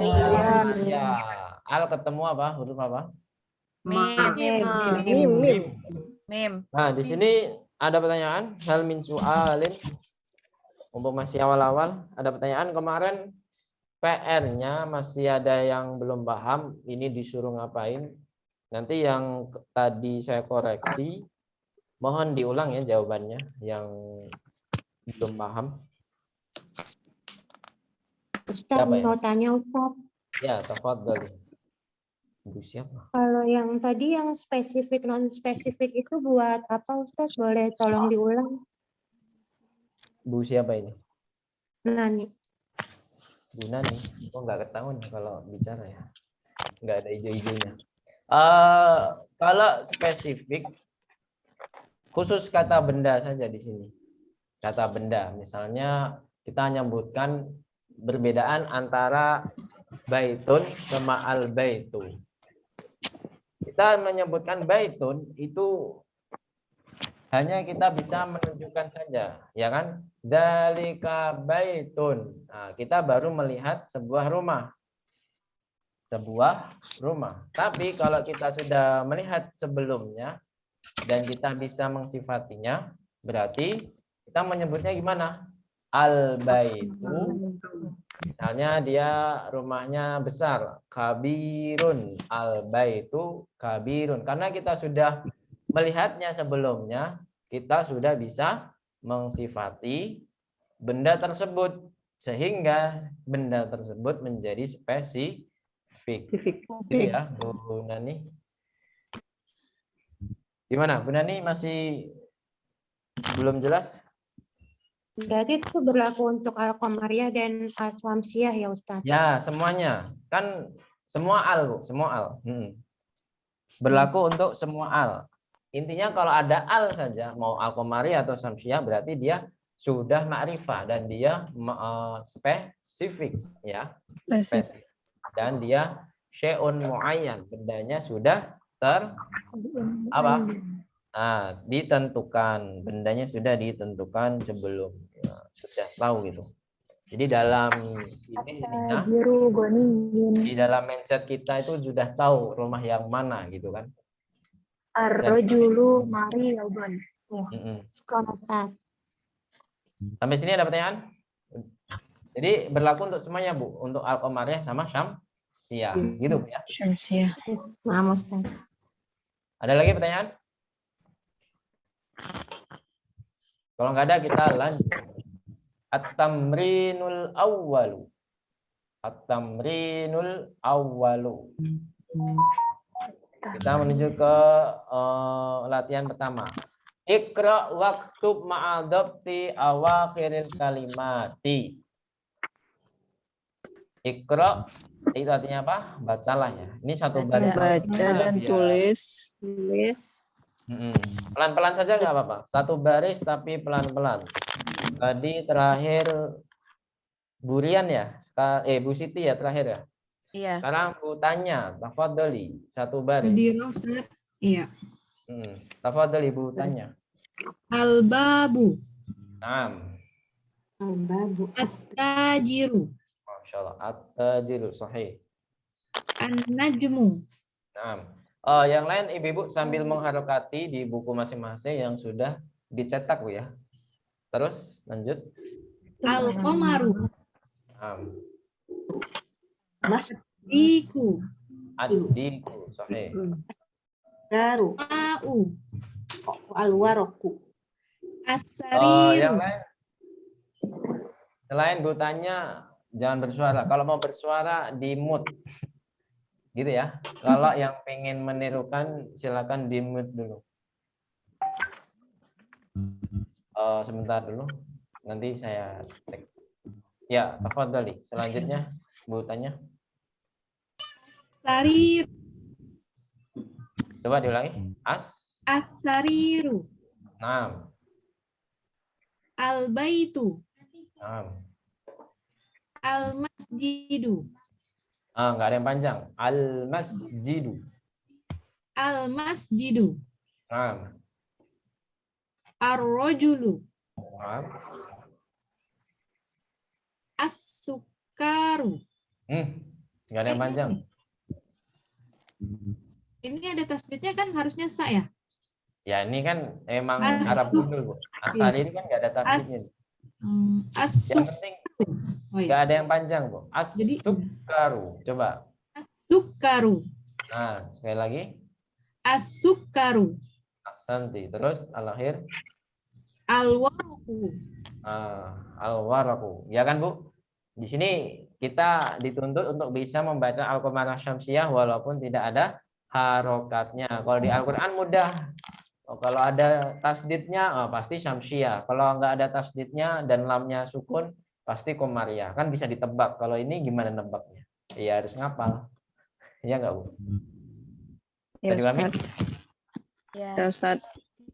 Al ketemu apa? Huruf apa? Mim. Nah, di sini ada pertanyaan. Hal min su'alin. Untuk masih awal-awal, ada pertanyaan kemarin PR-nya masih ada yang belum paham, ini disuruh ngapain. Nanti yang tadi saya koreksi, mohon diulang ya jawabannya yang belum paham. Ustaz Siapa ya? mau tanya Ustaz. Ya, tafadhol. Bu siapa? Kalau yang tadi yang spesifik non spesifik itu buat apa Ustaz? Boleh tolong diulang? Bu siapa ini? Nani. Bu Nani. Kok nggak ketahuan kalau bicara ya? Nggak ada hijau-hijaunya. Kalau spesifik, khusus kata benda saja di sini. Kata benda, misalnya kita menyebutkan perbedaan antara baitun sama al-baitu. Kita menyebutkan baitun itu hanya kita bisa menunjukkan saja, ya kan? Dalika baitun. Nah, kita baru melihat sebuah rumah. Sebuah rumah. Tapi kalau kita sudah melihat sebelumnya dan kita bisa mengsifatinya, berarti kita menyebutnya gimana? Al-baitu. Misalnya dia rumahnya besar, kabirun. Al-baitu kabirun. Karena kita sudah melihatnya sebelumnya, kita sudah bisa mengsifati benda tersebut sehingga benda tersebut menjadi spesifik. Ya, Bu Nani. Gimana, Bu Nani masih belum jelas? Berarti itu berlaku untuk Al-Qamariyah dan Al-Syamsiyah ya Ustaz? Ya, semuanya. Kan semua al, Bu, semua al. Berlaku untuk semua al. Intinya kalau ada al saja, mau Al-Qamariyah atau Syamsiyah, berarti dia sudah ma'rifah dan dia spesifik, ya. Spesifik. Dan dia syai'un muayyan, bendanya sudah ditentukan, bendanya sudah ditentukan sebelum, ya, sudah tahu gitu. Jadi dalam di dalam mindset kita itu sudah tahu rumah yang mana gitu kan. Ar-rajulu mariyadun. Sampai sini ada pertanyaan? Jadi berlaku untuk semuanya, Bu, untuk Al-Qamariyah sama Syamsiyah, gitu ya. Syamsiyah. Maaf Ustaz. Ada lagi pertanyaan? Kalau nggak ada kita lanjut. At-tamrinul awwalu. At-tamrinul awwalu. Kita menuju ke latihan pertama. Iqra waktub ma'adabti awakhiril kalimati. Iqra itu artinya apa? Bacalah ya. Ini satu baris. Baca dan tulis. Pelan-pelan saja nggak apa-apa. Satu baris tapi pelan-pelan. Tadi terakhir Burian ya? Bu Siti ya terakhir ya? Iya. Sekarang Bu Tanya, tafadhali, satu baris. Hadirah, Ustaz. Iya. Tafadhali Bu Tanya. Al-babu. Naam. Al-babu. At-tajiru. Masya Allah. At-tajiru, sahih. An-najmu. Naam. Yang lain ibu-ibu sambil mengharokati di buku masing-masing yang sudah dicetak Bu ya. Terus lanjut. Al-qamaru. Naam. Mas. Diku. Ad-diku, sahih. Garu. Ma'u. Al-waroku. As-sariru. Yang lain selain Bu Tanya jangan bersuara. Kalau mau bersuara di mute. Gitu ya. Kalau yang pengen menirukan silakan di mute dulu. Sebentar dulu. Nanti saya cek. Ya, tafadhali. Selanjutnya Bu Tanya. Sarir. Coba diulangi. As-sariru. Naam. Al-baitu. Naam. Al-masjidu. Enggak ada yang panjang. Al-masjidu. Al-masjidu. Naam. Ar-rajulu. Naam. As-sukaru. Enggak ada yang panjang. Ini ada tasdidnya kan harusnya sa ya? Ya ini kan emang Arab dulu Bu. Asal ini kan enggak ada tasdidnya. Yang penting enggak ada yang panjang Bu. As-sukaru. Coba. As-sukaru. Nah, sekali lagi. As-sukaru. Ahsanti. Terus al-akhir. Al-waraku. Al-waraku. Ya kan Bu? Di sini kita dituntut untuk bisa membaca Al-Qamarah Syamsiyah walaupun tidak ada harokatnya. Kalau di Al-Quran mudah. Kalau ada tasdidnya, pasti Syamsiyah. Kalau nggak ada tasdidnya dan lamnya sukun, pasti Qamariyah. Kan bisa ditebak. Kalau ini gimana nebaknya? Ya harus ngapal. Iya nggak Bu? Ya, Tadi Mami? Ya. Ustaz.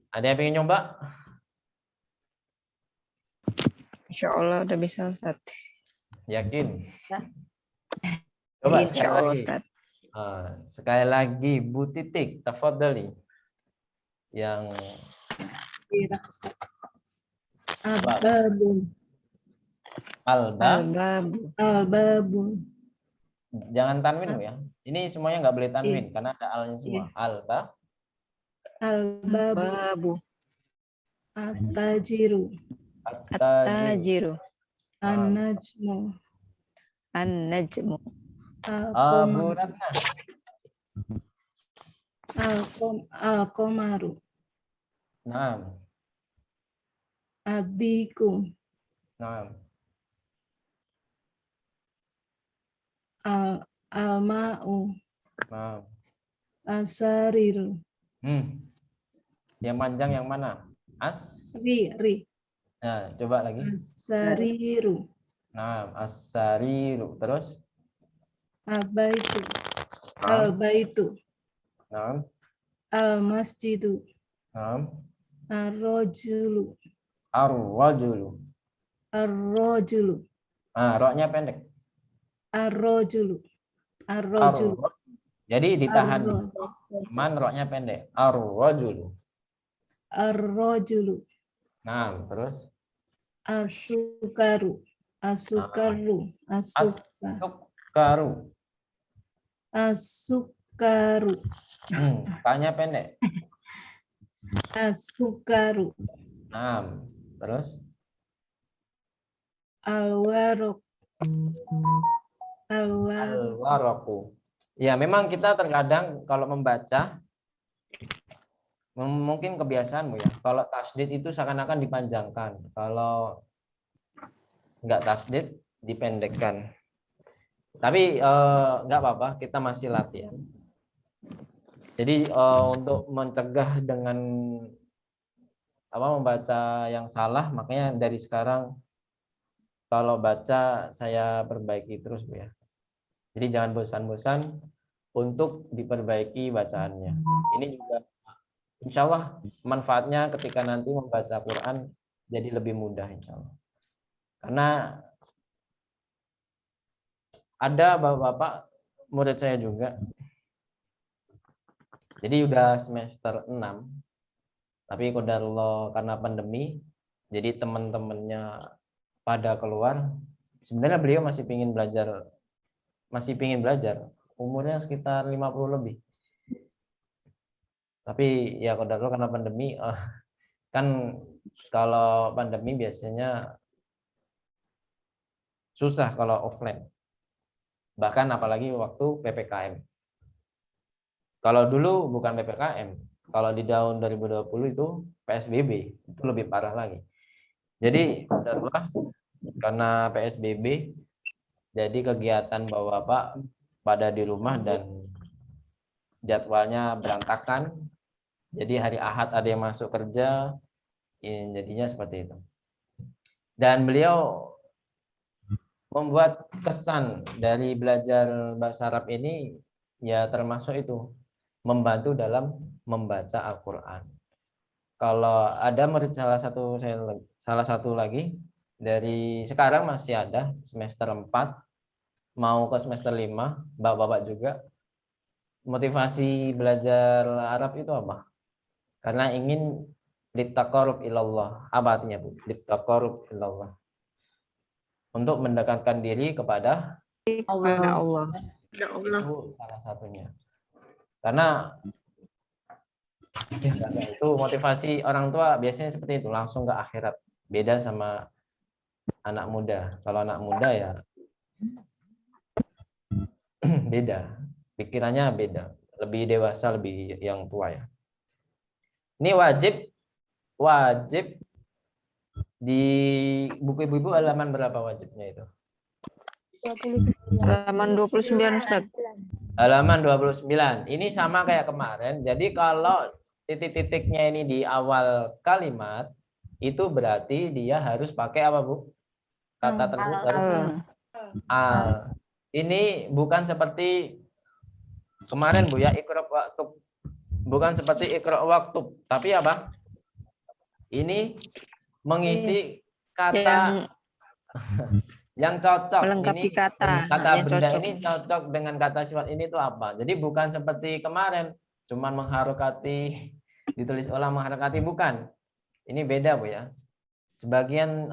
Ada yang pengen nyoba? Insya Allah udah bisa Ustaz. Yakin? Ya. Coba Insya sekali Allah lagi. Ustaz. Sekali lagi Bu Titik, tafadhali. Yang Al-babu. Al-babu. Jangan tanwin Bu ya. Ini semuanya nggak boleh tanwin karena ada alnya semua. Al-babu. At-tajiru. At-tajiru. An-najmu. An-najmu. Bu Ratna. Al-qamaru. Naam. Ad-diku. Naam. Al-ma'u. Naam. As-sariru. Yang panjang yang mana? Ri. Nah, coba lagi. As-sariru. Naam, as-sariru. Terus? Al-baitu. Al-baitu. Naam. Al-masjidu. Naam. Ar-rajulu. Ar-rajulu. Ar-rajulu. Roknya pendek. Ar-rajulu. Ar-rajulu. Jadi ditahan. Man roknya pendek. Ar-rajulu. Ar-rajulu. Nah, terus? As-sukaru. As-sukaru. As-sukaru. As-sukaru. Tanya pendek. As-sukaru. Nah, terus? Al-waraq. Al-waraku. Ya, memang kita terkadang kalau membaca mungkin kebiasaan Bu ya. Kalau tasdid itu seakan-akan dipanjangkan. Kalau enggak tasdid dipendekkan. Tapi enggak apa-apa, kita masih latihan. Jadi untuk mencegah dengan membaca yang salah, makanya dari sekarang kalau baca saya perbaiki terus Bu ya. Jadi jangan bosan-bosan untuk diperbaiki bacaannya. Ini juga insya Allah manfaatnya ketika nanti membaca Quran jadi lebih mudah insya Allah. Karena ada bapak-bapak murid saya juga, jadi udah semester 6, tapi qadarullah karena pandemi, jadi teman-temannya pada keluar. Sebenarnya beliau masih pingin belajar, umurnya sekitar 50 lebih. Tapi ya qadarullah karena pandemi, kan kalau pandemi biasanya susah kalau offline. Bahkan apalagi waktu PPKM. Kalau dulu bukan PPKM, kalau di tahun 2020 itu PSBB, itu lebih parah lagi. Jadi karena PSBB, jadi kegiatan bapak-bapak pada di rumah dan jadwalnya berantakan. Jadi hari Ahad ada yang masuk kerja, jadinya seperti itu. Dan beliau membuat kesan dari belajar bahasa Arab ini ya termasuk itu membantu dalam membaca Al-Qur'an. Kalau ada murid salah satu lagi dari sekarang masih ada semester 4 mau ke semester 5, bapak-bapak juga, motivasi belajar Arab itu apa? Karena ingin litaqarrub ilallah. Apa artinya, Bu? Litaqarrub ilallah. Untuk mendekatkan diri kepada Allah. Itu salah satunya. Karena itu motivasi orang tua biasanya seperti itu, langsung ke akhirat. Beda sama anak muda. Kalau anak muda ya beda. Pikirannya beda. Lebih dewasa, lebih yang tua ya. Ini wajib di buku ibu-ibu halaman berapa wajibnya itu? Halaman 29 Ustaz. Halaman 29. Ini sama kayak kemarin. Jadi kalau titik-titiknya ini di awal kalimat, itu berarti dia harus pakai apa, Bu? Kata tersebut harus al. Ini bukan seperti kemarin, Bu, ya, iqra waktu. Bukan seperti iqra waktu, tapi apa? Ini mengisi kata yang cocok. Melengkapi ini kata benda cocok. ini cocok dengan kata sifat ini itu apa? Jadi bukan seperti kemarin cuman mengharokati, ditulis ulang mengharokati, bukan. Ini beda, Bu, ya. Sebagian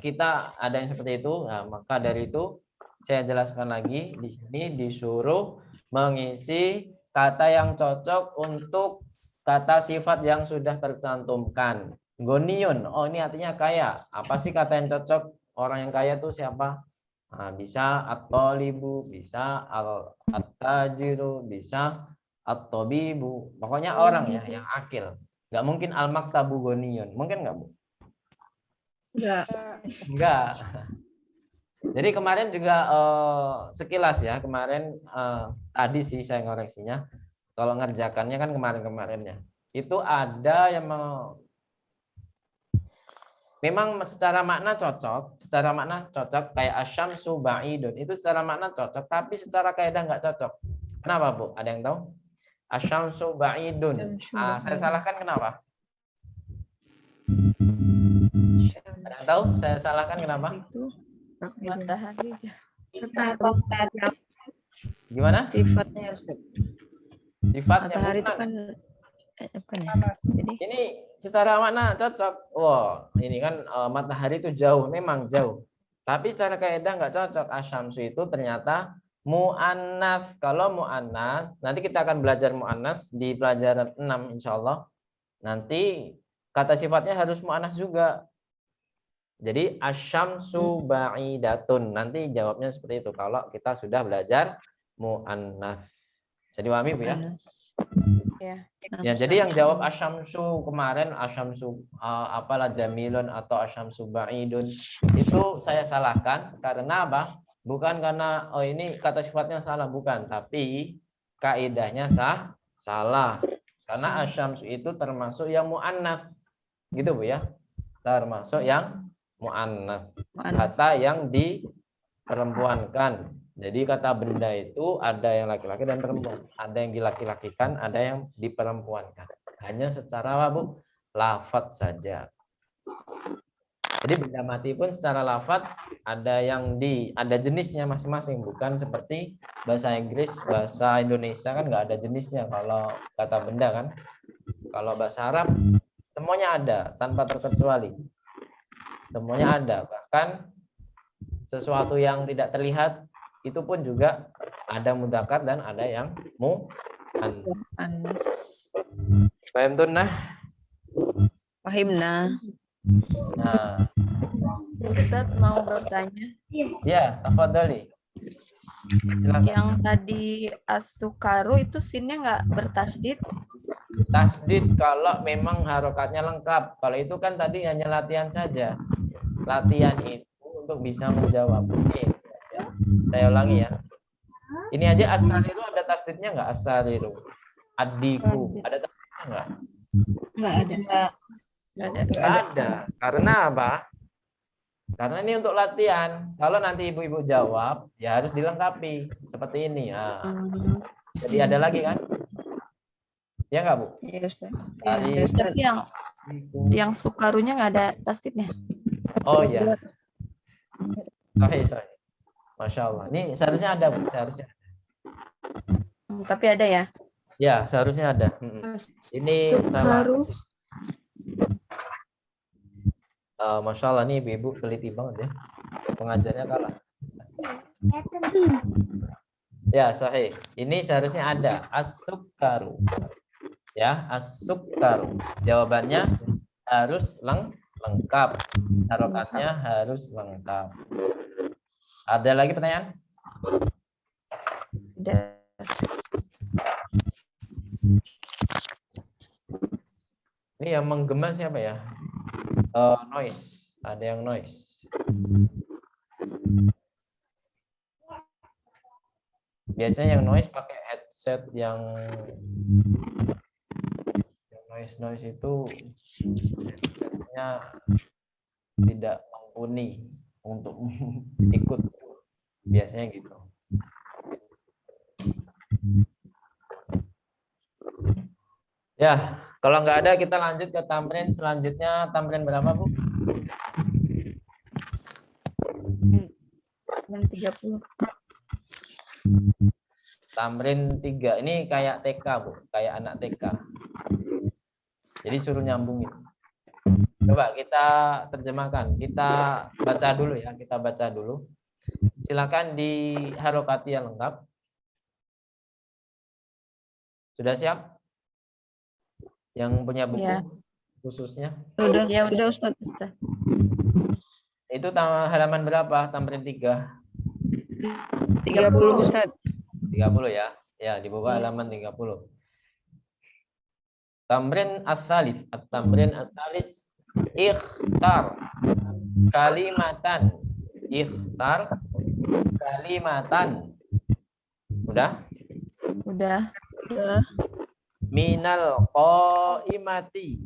kita ada yang seperti itu. Nah, maka dari itu saya jelaskan lagi di sini disuruh mengisi kata yang cocok untuk kata sifat yang sudah tercantumkan. Goniun, oh ini artinya kaya. Apa sih kata yang cocok? Orang yang kaya itu siapa? Nah, bisa at-talibu, bisa at-tajiru, bisa at-tabibu. Pokoknya orang ya yang akil. Nggak mungkin al-maktabu goniun. Mungkin nggak, Bu? Enggak. Jadi kemarin juga sekilas ya, kemarin tadi sih saya ngoreksinya. Kalau ngerjakannya kan kemarin-kemarinnya. Itu ada yang memang secara makna cocok kayak asyamsu ba'idun. Itu secara makna cocok, tapi secara kaidah nggak cocok. Kenapa, Bu? Ada yang tahu? Asyamsu ba'idun. Saya salahkan kenapa? Ada yang tahu? Saya salahkan kenapa? Matahari. Gimana? Sifatnya Ustaz. Sifatnya Matahari itu bukan. kan ya. Jadi Ini secara makna cocok. Wah, ini kan matahari itu jauh, memang jauh. Tapi secara kaidah nggak cocok. Asyamsu itu ternyata mu'annas. Kalau mu'annas, nanti kita akan belajar mu'annas di pelajaran 6 insyaallah. Nanti kata sifatnya harus mu'annas juga. Jadi asyamsu ba'idatun. Nanti jawabnya seperti itu kalau kita sudah belajar mu'annas. Jadi pahami, Bu, ya? Ya, jadi yang jawab asyamsu kemarin, asyamsu apalah jamilun atau asyamsu ba'idun, itu saya salahkan karena apa? Bukan karena oh ini kata sifatnya salah, bukan, tapi kaidahnya salah. Karena asyamsu itu termasuk yang mu'annas. Gitu, Bu, ya. Termasuk yang mu'annas. Kata yang diperempuankan. Jadi kata benda itu ada yang laki-laki dan perempuan. Ada yang dilaki-lakikan, ada yang diperempuankan. hanya secara apa, Bu? Lafadz saja. Jadi benda mati pun secara lafadz ada ada jenisnya masing-masing, bukan seperti bahasa Inggris, bahasa Indonesia kan nggak ada jenisnya kalau kata benda kan. Kalau bahasa Arab semuanya ada tanpa terkecuali. Semuanya ada, bahkan sesuatu yang tidak terlihat itu pun juga ada mudzakkar dan ada yang Anas. Paham tuh nah? Fahimna. Nah, Ustaz mau bertanya. ya, tafadhali. Silakan. Yang tadi as-sukaru itu sinnya nggak bertasdid? Tasdid kalau memang harokatnya lengkap. Kalau itu kan tadi hanya latihan saja. Latihan itu untuk bisa menjawab. Oke. Saya ulangi ya. Ini aja as-sariru ada tasdidnya nggak? As-sariru. Adiku. Ada tasdidnya nggak? Nggak ada. Nggak ada. Karena apa? Karena ini untuk latihan. Kalau nanti ibu-ibu jawab, ya harus dilengkapi. Seperti ini. Nah. Jadi ada lagi kan? Ya nggak, Bu? Iya, Ustaz. Tadi Tapi yang sukarunya nggak ada tasdidnya. oh ya. Sahih. Masya Allah. Ini seharusnya ada, Bu. Seharusnya. Tapi ada ya? Ya, seharusnya ada. Ini salah. Sukaru. Masya Allah, nih ibu teliti banget ya. Pengajarnya kalah. Ya, sahih. Ini seharusnya ada. As-sukaru. Ya, as-sukaru. Jawabannya harus lengkap. Harokatnya harus lengkap. Ada lagi pertanyaan? Ada. Ini yang menggema siapa ya? Noise. Ada yang noise. Biasanya yang noise pakai headset yang noise itu headsetnya tidak mumpuni untuk ikut. Biasanya gitu. Ya, kalau nggak ada kita lanjut ke tamrin selanjutnya. Tamrin berapa, Bu? Yang 30. Tamrin 3. Ini kayak TK, Bu. Kayak anak TK. Jadi suruh nyambungin. Coba kita terjemahkan. Kita baca dulu ya. Kita baca dulu. Silakan di harokati yang lengkap. Sudah siap? Yang punya buku Ya. khususnya? Udah, ya udah Ustaz. Itu halaman berapa? Tamrin 3. 30 Ustaz. 30 ya. Ya, dibuka halaman 30. Tamrin as-salis. At-tamrin as-salis. Ikhtar kalimatan. Ikhtar kalimatan. Udah? Udah. Minal qaimati.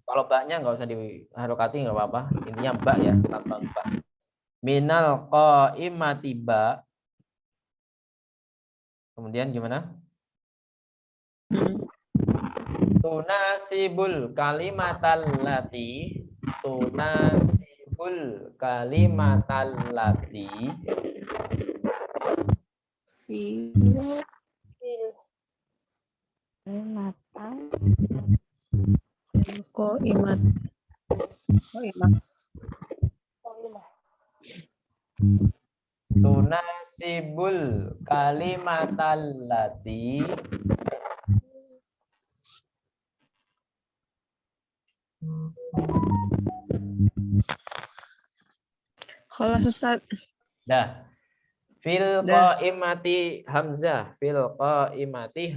Kalau baknya nggak usah diharokati nggak apa-apa. Intinya bak ya, tambah bak. Minal qaimati ba. Kemudian gimana? Tunasibul kalimatal lati. Tunasibul kalimatal lati. Qaimat. Tunasibul kalimatal lati. Khalas Ustaz. Dah. Fil qaimati hamzah. Fil qaimati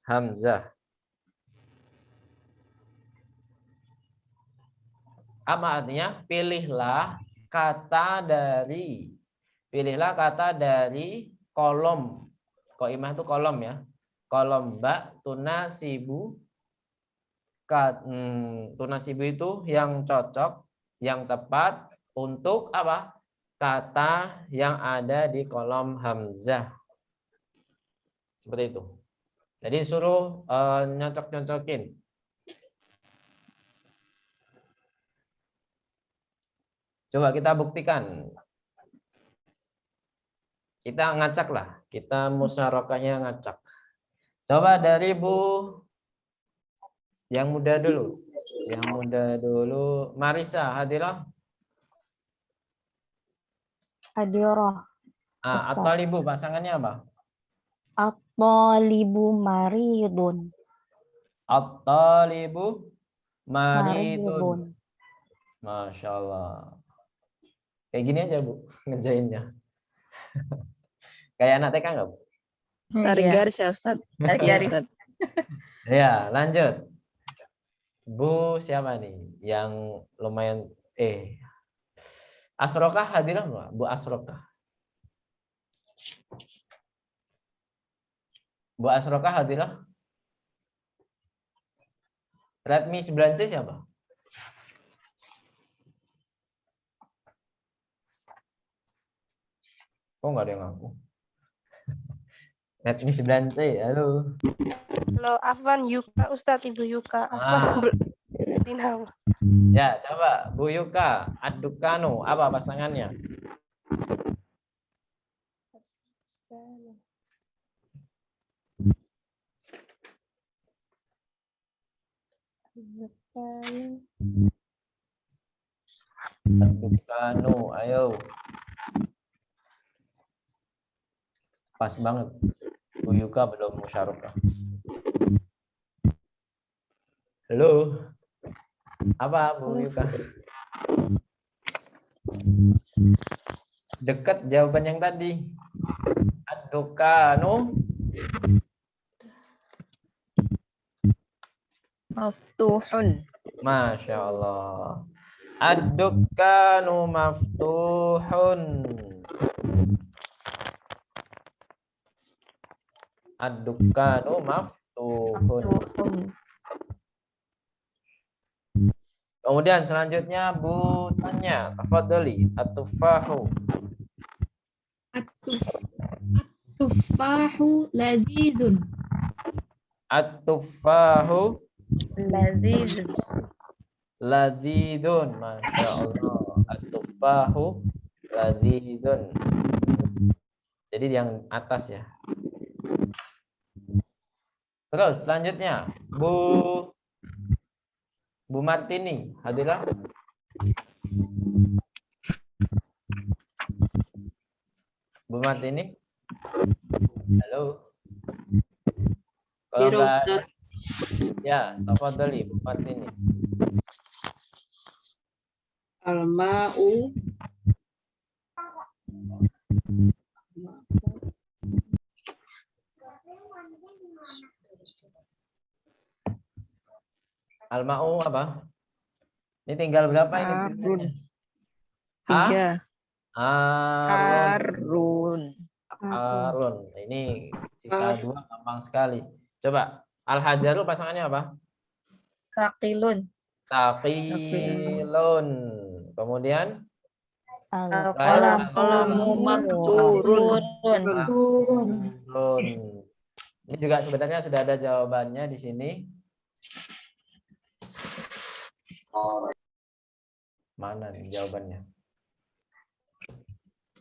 hamzah. Apa artinya? Pilihlah kata dari kolom. Qaimah itu kolom ya. Kolom ba tunasibu. Tunasibu itu yang cocok, yang tepat untuk apa? Kata yang ada di kolom hamzah. Seperti itu. Jadi suruh nyocok-nyocokin. Coba kita buktikan. Kita ngacak lah. Kita musyarakahnya ngacak. Coba dari Bu yang muda dulu. Yang muda dulu. Marisa, hadirah. Hadirah. At-talibu pasangannya apa? At-talibu maridun. At-talibu maridun. Masya Allah. Kayak gini aja Bu, ngejainnya. Kayak anak TK nggak Bu? Tarik garis ya Ustaz. Tarik garis. Ya, lanjut. Bu siapa nih? Yang lumayan Asrokah hadirah nggak? Bu Asrokah. Bu Asrokah hadirah? Redmi 9C siapa? Kok nggak ada yang ngaku? Redmi 9C, halo. Halo, Afwan Yuka, Ustadz Ibu Yuka. Afwan di nama. Ya, coba Bu Yuka, Adukanu, apa pasangannya? Adukanu, ayo. Pas banget. Bu Yuka belum musyarakah. Halo. Apa Bu Yuka? Dekat jawaban yang tadi. Adukanu. Maftuhun. Masya Allah. Ad-dukkanu maftuhun. Ad-dukkanu maftuhun. Kemudian selanjutnya Bu Tanya, tafadhali, at-tufahu. At-tufahu ladzizun. At-tufahu Lazizun. ladzidun. Masya Allah. At-tufahu ladzidun. Jadi yang atas ya. Terus selanjutnya Bu Martini, hadirlah. Bu Martini. Halo. Kalau enggak, ya, tafadhali Bu Martini. Al-ma'u Al-ma'u apa? Ini tinggal berapa ini? Tiga. Harun. Ini sisa 2 gampang sekali. Coba Al-hajaru pasangannya apa? Saqilun. Taqilun. Kemudian Al-qalamu maksurun. Ini juga sebenarnya sudah ada jawabannya di sini. Mana nih jawabannya?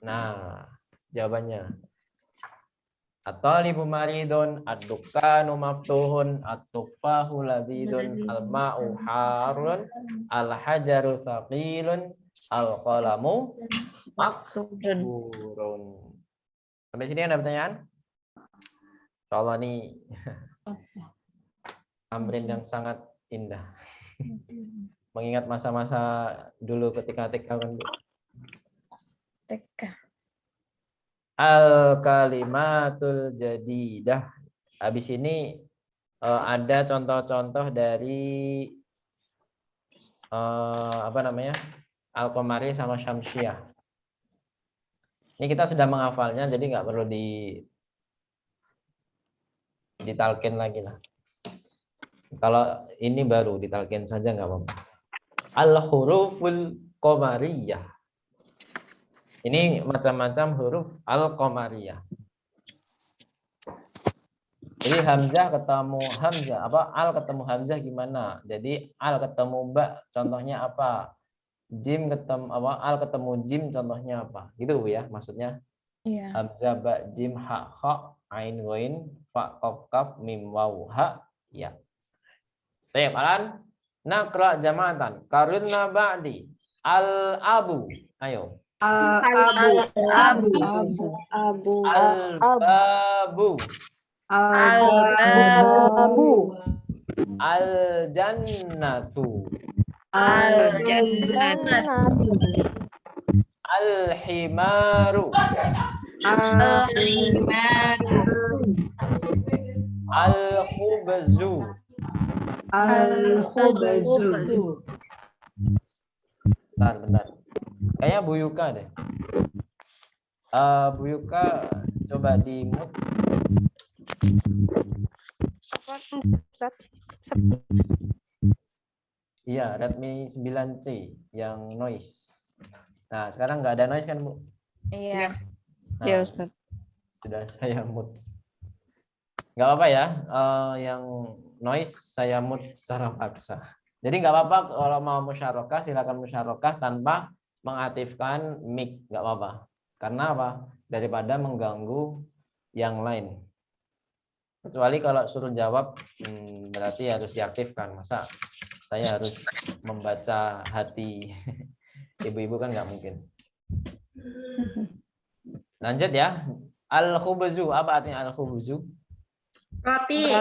Nah, jawabannya. At-talibu maridun, ad-dukkanu maftuhun, at-tufahu ladzidun, al-ma'u harun, al-hajaru thaqilun, al-qalamu maksurun. Sampai sini ada pertanyaan? Insyaallah nih tamrin yang sangat indah. Mengingat masa-masa dulu ketika TK kan. TK. Al-kalimatul jadidah. Habis ini ada contoh-contoh dari Al-Qamari sama Syamsiah. Ini kita sudah menghafalnya, jadi nggak perlu ditalkin lagi lah. Kalau ini baru ditalkin saja nggak apa-apa. Al-huruful qamariyah. Ini macam-macam huruf al-qamariyah. Jadi hamzah ketemu hamzah, apa al ketemu hamzah gimana? Jadi al ketemu ba, contohnya apa? Jim ketemu apa? Al ketemu jim, contohnya apa? Gitu Bu ya, maksudnya. Iya. Hamzah ba jim ha kha ain ghain fa qaf kaf mim waw ha ya. Baik, alan naqra jama'atan. Karunna ba'di al abu. Ayo. Abu. Al babu. Al-babu. Al-jannatu. Al-jannatu. Al-himaru. Al-himaru. Al-khubzu. Al-khubzu. Bentar. Kayaknya Bu Yuka deh. Bu Yuka coba di mute. Iya, Redmi 9C yang noise. Nah, sekarang nggak ada noise kan, Bu? Iya. Nah, Ya, Ustaz. sudah saya mute. Nggak apa-apa ya, yang noise saya mute secara paksa. Jadi nggak apa-apa kalau mau musyarakah, silakan musyarakah tanpa mengaktifkan mic, nggak apa-apa. Karena apa? Daripada mengganggu yang lain. Kecuali kalau suruh jawab, berarti harus diaktifkan. Masa saya harus membaca hati ibu-ibu, kan nggak mungkin. Lanjut ya. Al-khubzu, apa artinya al-khubzu? Roti.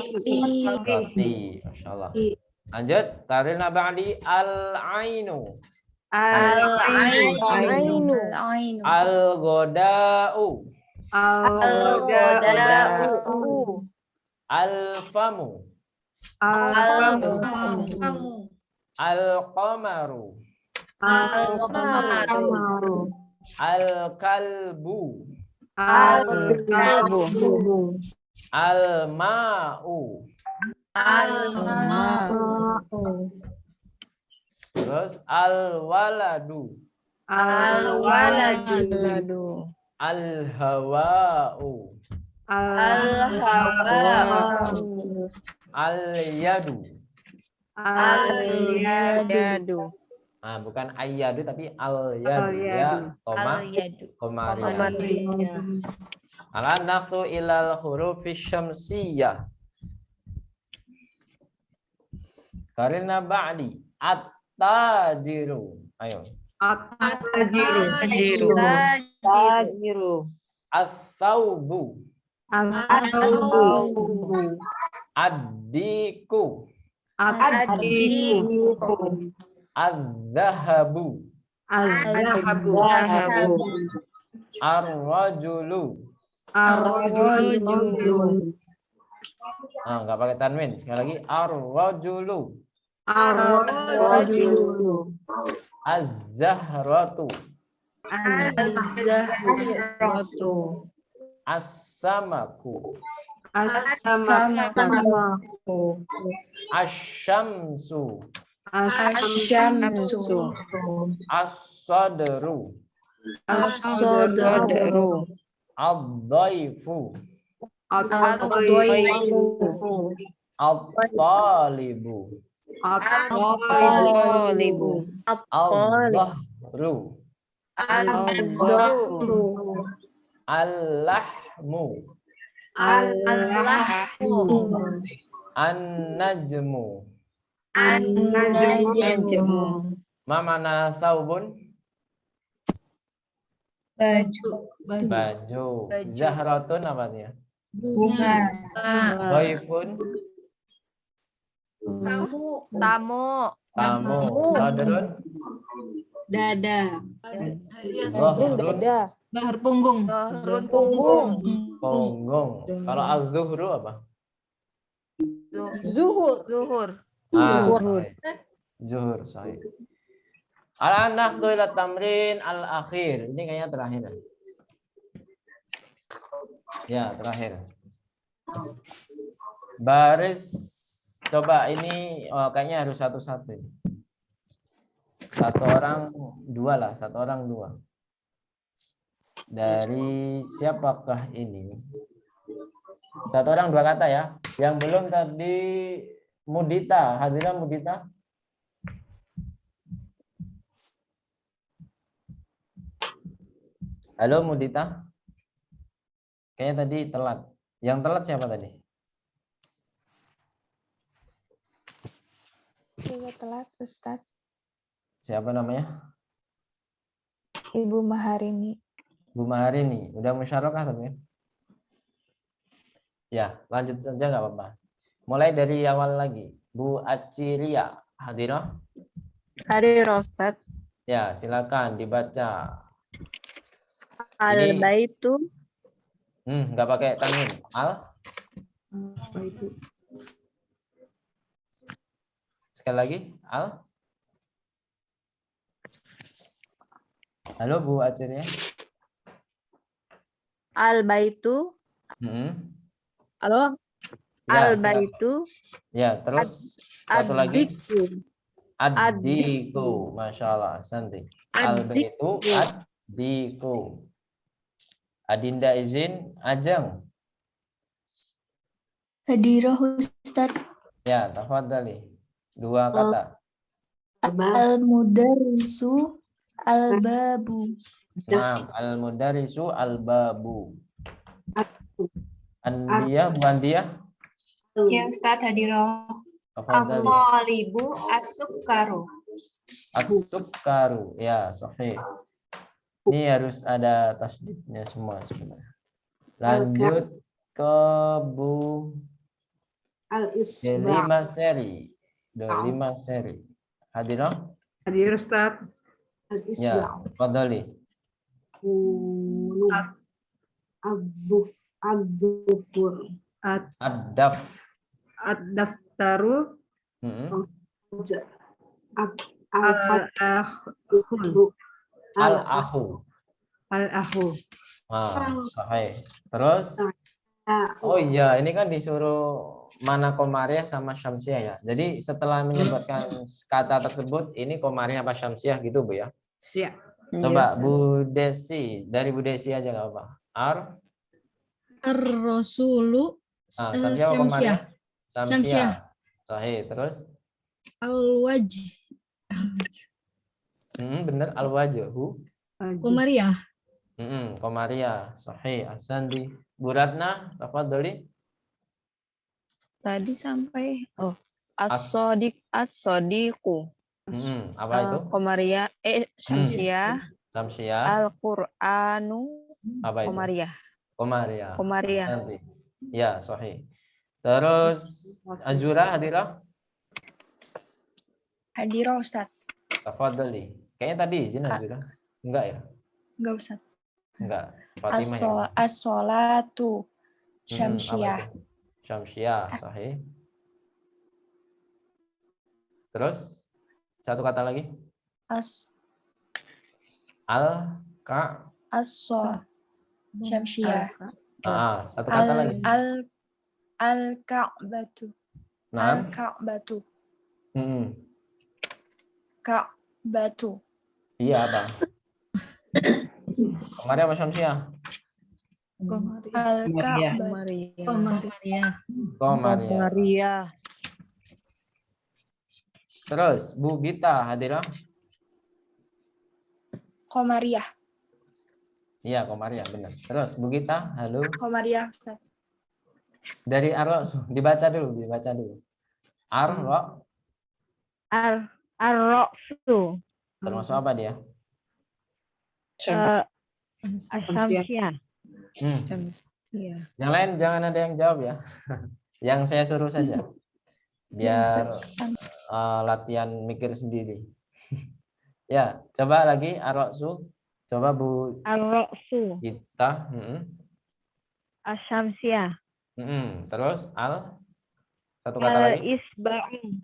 Roti. Masya Allah. Lanjut. Karena ba'di al-ainu. Al-ainu. Al-goda'u. Al-goda'u. Al-famu. Al-famu. Al-qamaru. Al-qamaru. Al-kalbu. Al-kalbu. Al-ma'u. Al-ma'u. Terus al-waladu. Al-waladu. Al-hawa'u. Al-hawa'u. Al-yadu. Al-yadu. Nah, bukan ayyadu tapi al-yadu. Ya, koma ria. Al-naqtu ilal hurufi syamsiyah. Karena ba'di at-tajiru. Ayo. Tajiru. As-saubu. As-saubu. Ad-diku. Ad-diku. Az-zahabu. Az-zahabu. Ar-rajulu. Ar-rajulu. Enggak pakai tanwin. Sekali lagi ar-rajulu. Ar-rajulu. Az-zahratu. Az-zahratu. As-samaku. As-samaku. Asy-syamsu. Asy-syamsu. As-sadru. As-sadru. Ad-dhaifu. Ad-dhaifu. At-talibu. At-talibu. Al-dhahru. Al-dhahru. Al-lahmu. Al-lahmu. An-najmu. An-najmu. Ma mana saubun? Baju. Baju. Zahratun apa dia? Bunga. Dhaifun. Tamu. Sadrun. Dada. Dhahrun. Bahar punggung. Bahrun punggung. Punggung. Kalau az-zuhru apa? Zuhur. Zuhur. Zuhur, sahih. Al-nahdu ila tamrin al-akhir. Ini kayaknya terakhir. Ya, terakhir. Baris, coba ini kayaknya harus satu-satu. Satu orang dua lah, satu orang dua. Dari siapakah ini? Satu orang 2 kata ya. Yang belum tadi Mudita, hadirah Mudita. Halo Mudita. Kayaknya tadi telat. Yang telat siapa tadi? Saya telat, Ustadz. Siapa namanya? Ibu Maharini. Bu Maharini. Udah musyarakah tapi? Ya, lanjut saja nggak apa-apa. Mulai dari awal lagi. Bu Aciria, hadirah? Hadir, Ustadz. Ya, silakan dibaca. Al-baitu. Nggak pakai tanwin. Sekali lagi, al. Halo Bu Aciria. Al-baitu. Halo. Ya, Al-baitu. Ya, terus satu lagi. Ad-dikru. Masya Allah, Santi. Al-baitu ad-diku. Adinda izin, Ajeng. Hadirah Ustaz. Ya, tafadhali. 2 kata. Al-mudarrisu al-babu. Naam, al-mudarisu al-babu. Andiyah, Bu Andiyah. Ya Ustaz, hadirah. Tafadhali. Al-talibu as-sukkaru. As-sukkaru. Ya, sahih. Ini harus ada tasdidnya semua sebenarnya. Lanjut ke Bu Delima seri. Delima seri. Hadirah? Hadir Ustaz. Ya, tafadhali. Adzufur. Ad-daf. Ad-daftaru. Al-ahu. Al-ahu. Sahih. Terus? Oh iya, ini kan disuruh mana komariah sama syamsiah ya. Jadi setelah menyebutkan kata tersebut, ini komariah apa syamsiah gitu Bu ya? Iya. Coba Bu Desi, dari Bu Desi aja nggak apa. Ar-rasulu syamsiah. Syamsiah. Sahih. Terus? Al-wajh. Bener, al-wajhu. Komariah. Komariah. Sahih. Ahsandi. Bu Ratna, tafadhali. Tadi sampai as-sodiqu. Apa itu? Komariah, syamsiah. Syamsiah. Al-Qur'anu. Apa itu? Komariah. Nanti. Ya, sahih. Terus Azura hadirah? Hadirah Ustaz. Tafadhali. Kayaknya tadi izin Azura. Enggak ya? Enggak Ustaz. Enggak. Fatimah ya. As-sholatu syamsiah. Syamsiah, sahih. Terus satu kata lagi. Syamsiah. Satu kata lagi. Al-Ka'batu. Al-Ka'batu. Ka'batu. Iya apa? Komariah apa syamsiah? Komariah. Terus Bu Gita hadirah? Komariah. Iya, Komariah benar. Terus Bu Gita, halo. Komariah Ustaz. Dari Ar-Ra'su, dibaca dulu. Ar-Ra'su. Termasuk apa dia? Syamsiah. Yang lain jangan ada yang jawab ya. Yang saya suruh saja. Biar latihan mikir sendiri. Ya, coba lagi Ar-Ra'su. Coba Bu Ar-Ra'su. Gita. Asyamsiah. Terus satu kata lagi. Al-Isba'u.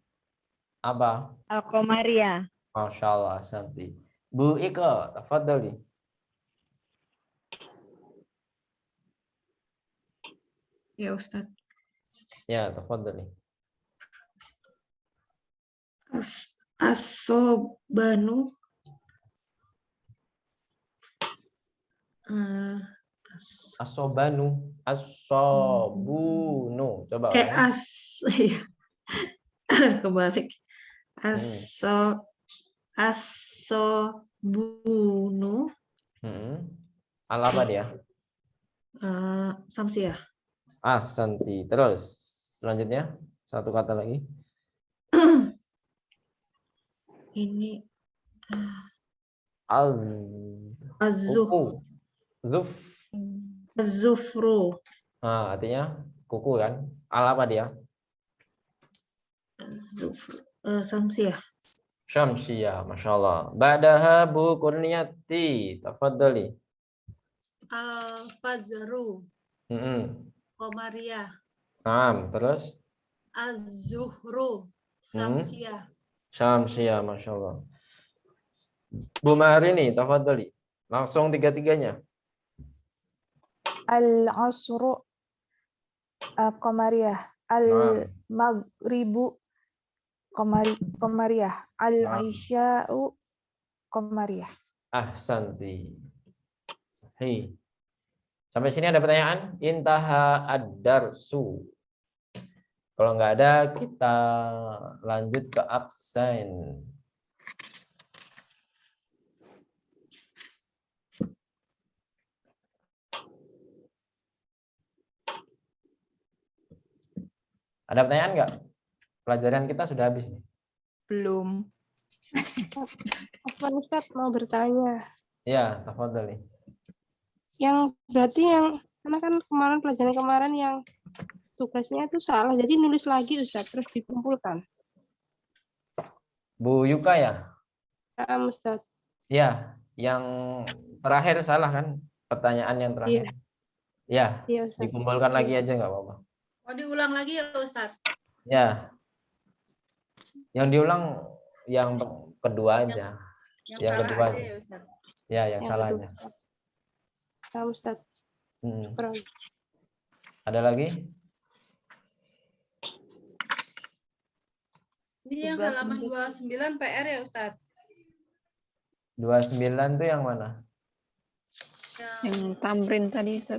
Apa? Al-Qamariyah. Masya Allah, Santi. Bu Ika, tafadhali. Ya Ustaz. Ya, tafadhali. As-sobanu Asobanu. Asobunu. Coba. orangnya. Kebalik. Asobunu. Al apa dia? Samsiah. Asanti. Terus selanjutnya satu kata lagi. Ini Zufru. Nah, artinya kuku kan? Al apa dia? Samsiah. Syamsiyah, Masya Allah. Ba'daha Bu Kurniati, tafadhali. Al-Fajru, Qamariyah, Terus? Az-Zuhru, Syamsiyah. Syamsiyah, Masya Allah. Bu Marini, tafadhali. Langsung tiga-tiganya. Al-Asru, Qamariyah. Al-Maghribu, Qamariyah. Al-Isya'u, Qamariyah. Ahsanti. Sahih. Sampai sini ada pertanyaan? Intaha ad-darsu. Kalau nggak ada, kita lanjut ke absen. Ada pertanyaan nggak? Pelajaran kita sudah habis. Belum. Afwan Ustaz mau bertanya. Ya, tafadhali. Yang berarti karena kan kemarin pelajaran kemarin yang tugasnya itu salah, jadi nulis lagi Ustaz, terus dikumpulkan. Bu Yuka ya? Ustaz. Ya, yang terakhir salah kan? Pertanyaan yang terakhir. Ya, Ustaz. dikumpulkan lagi aja nggak apa-apa. Oh, diulang lagi ya Ustaz? Ya. Yang diulang yang kedua aja. Yang kedua aja. Ya, Ustaz. Ya, yang salah aja. Ustaz. Ada lagi? Ini yang halaman 29 PR ya Ustaz? 29 itu yang mana? Yang tamrin tadi Ustaz.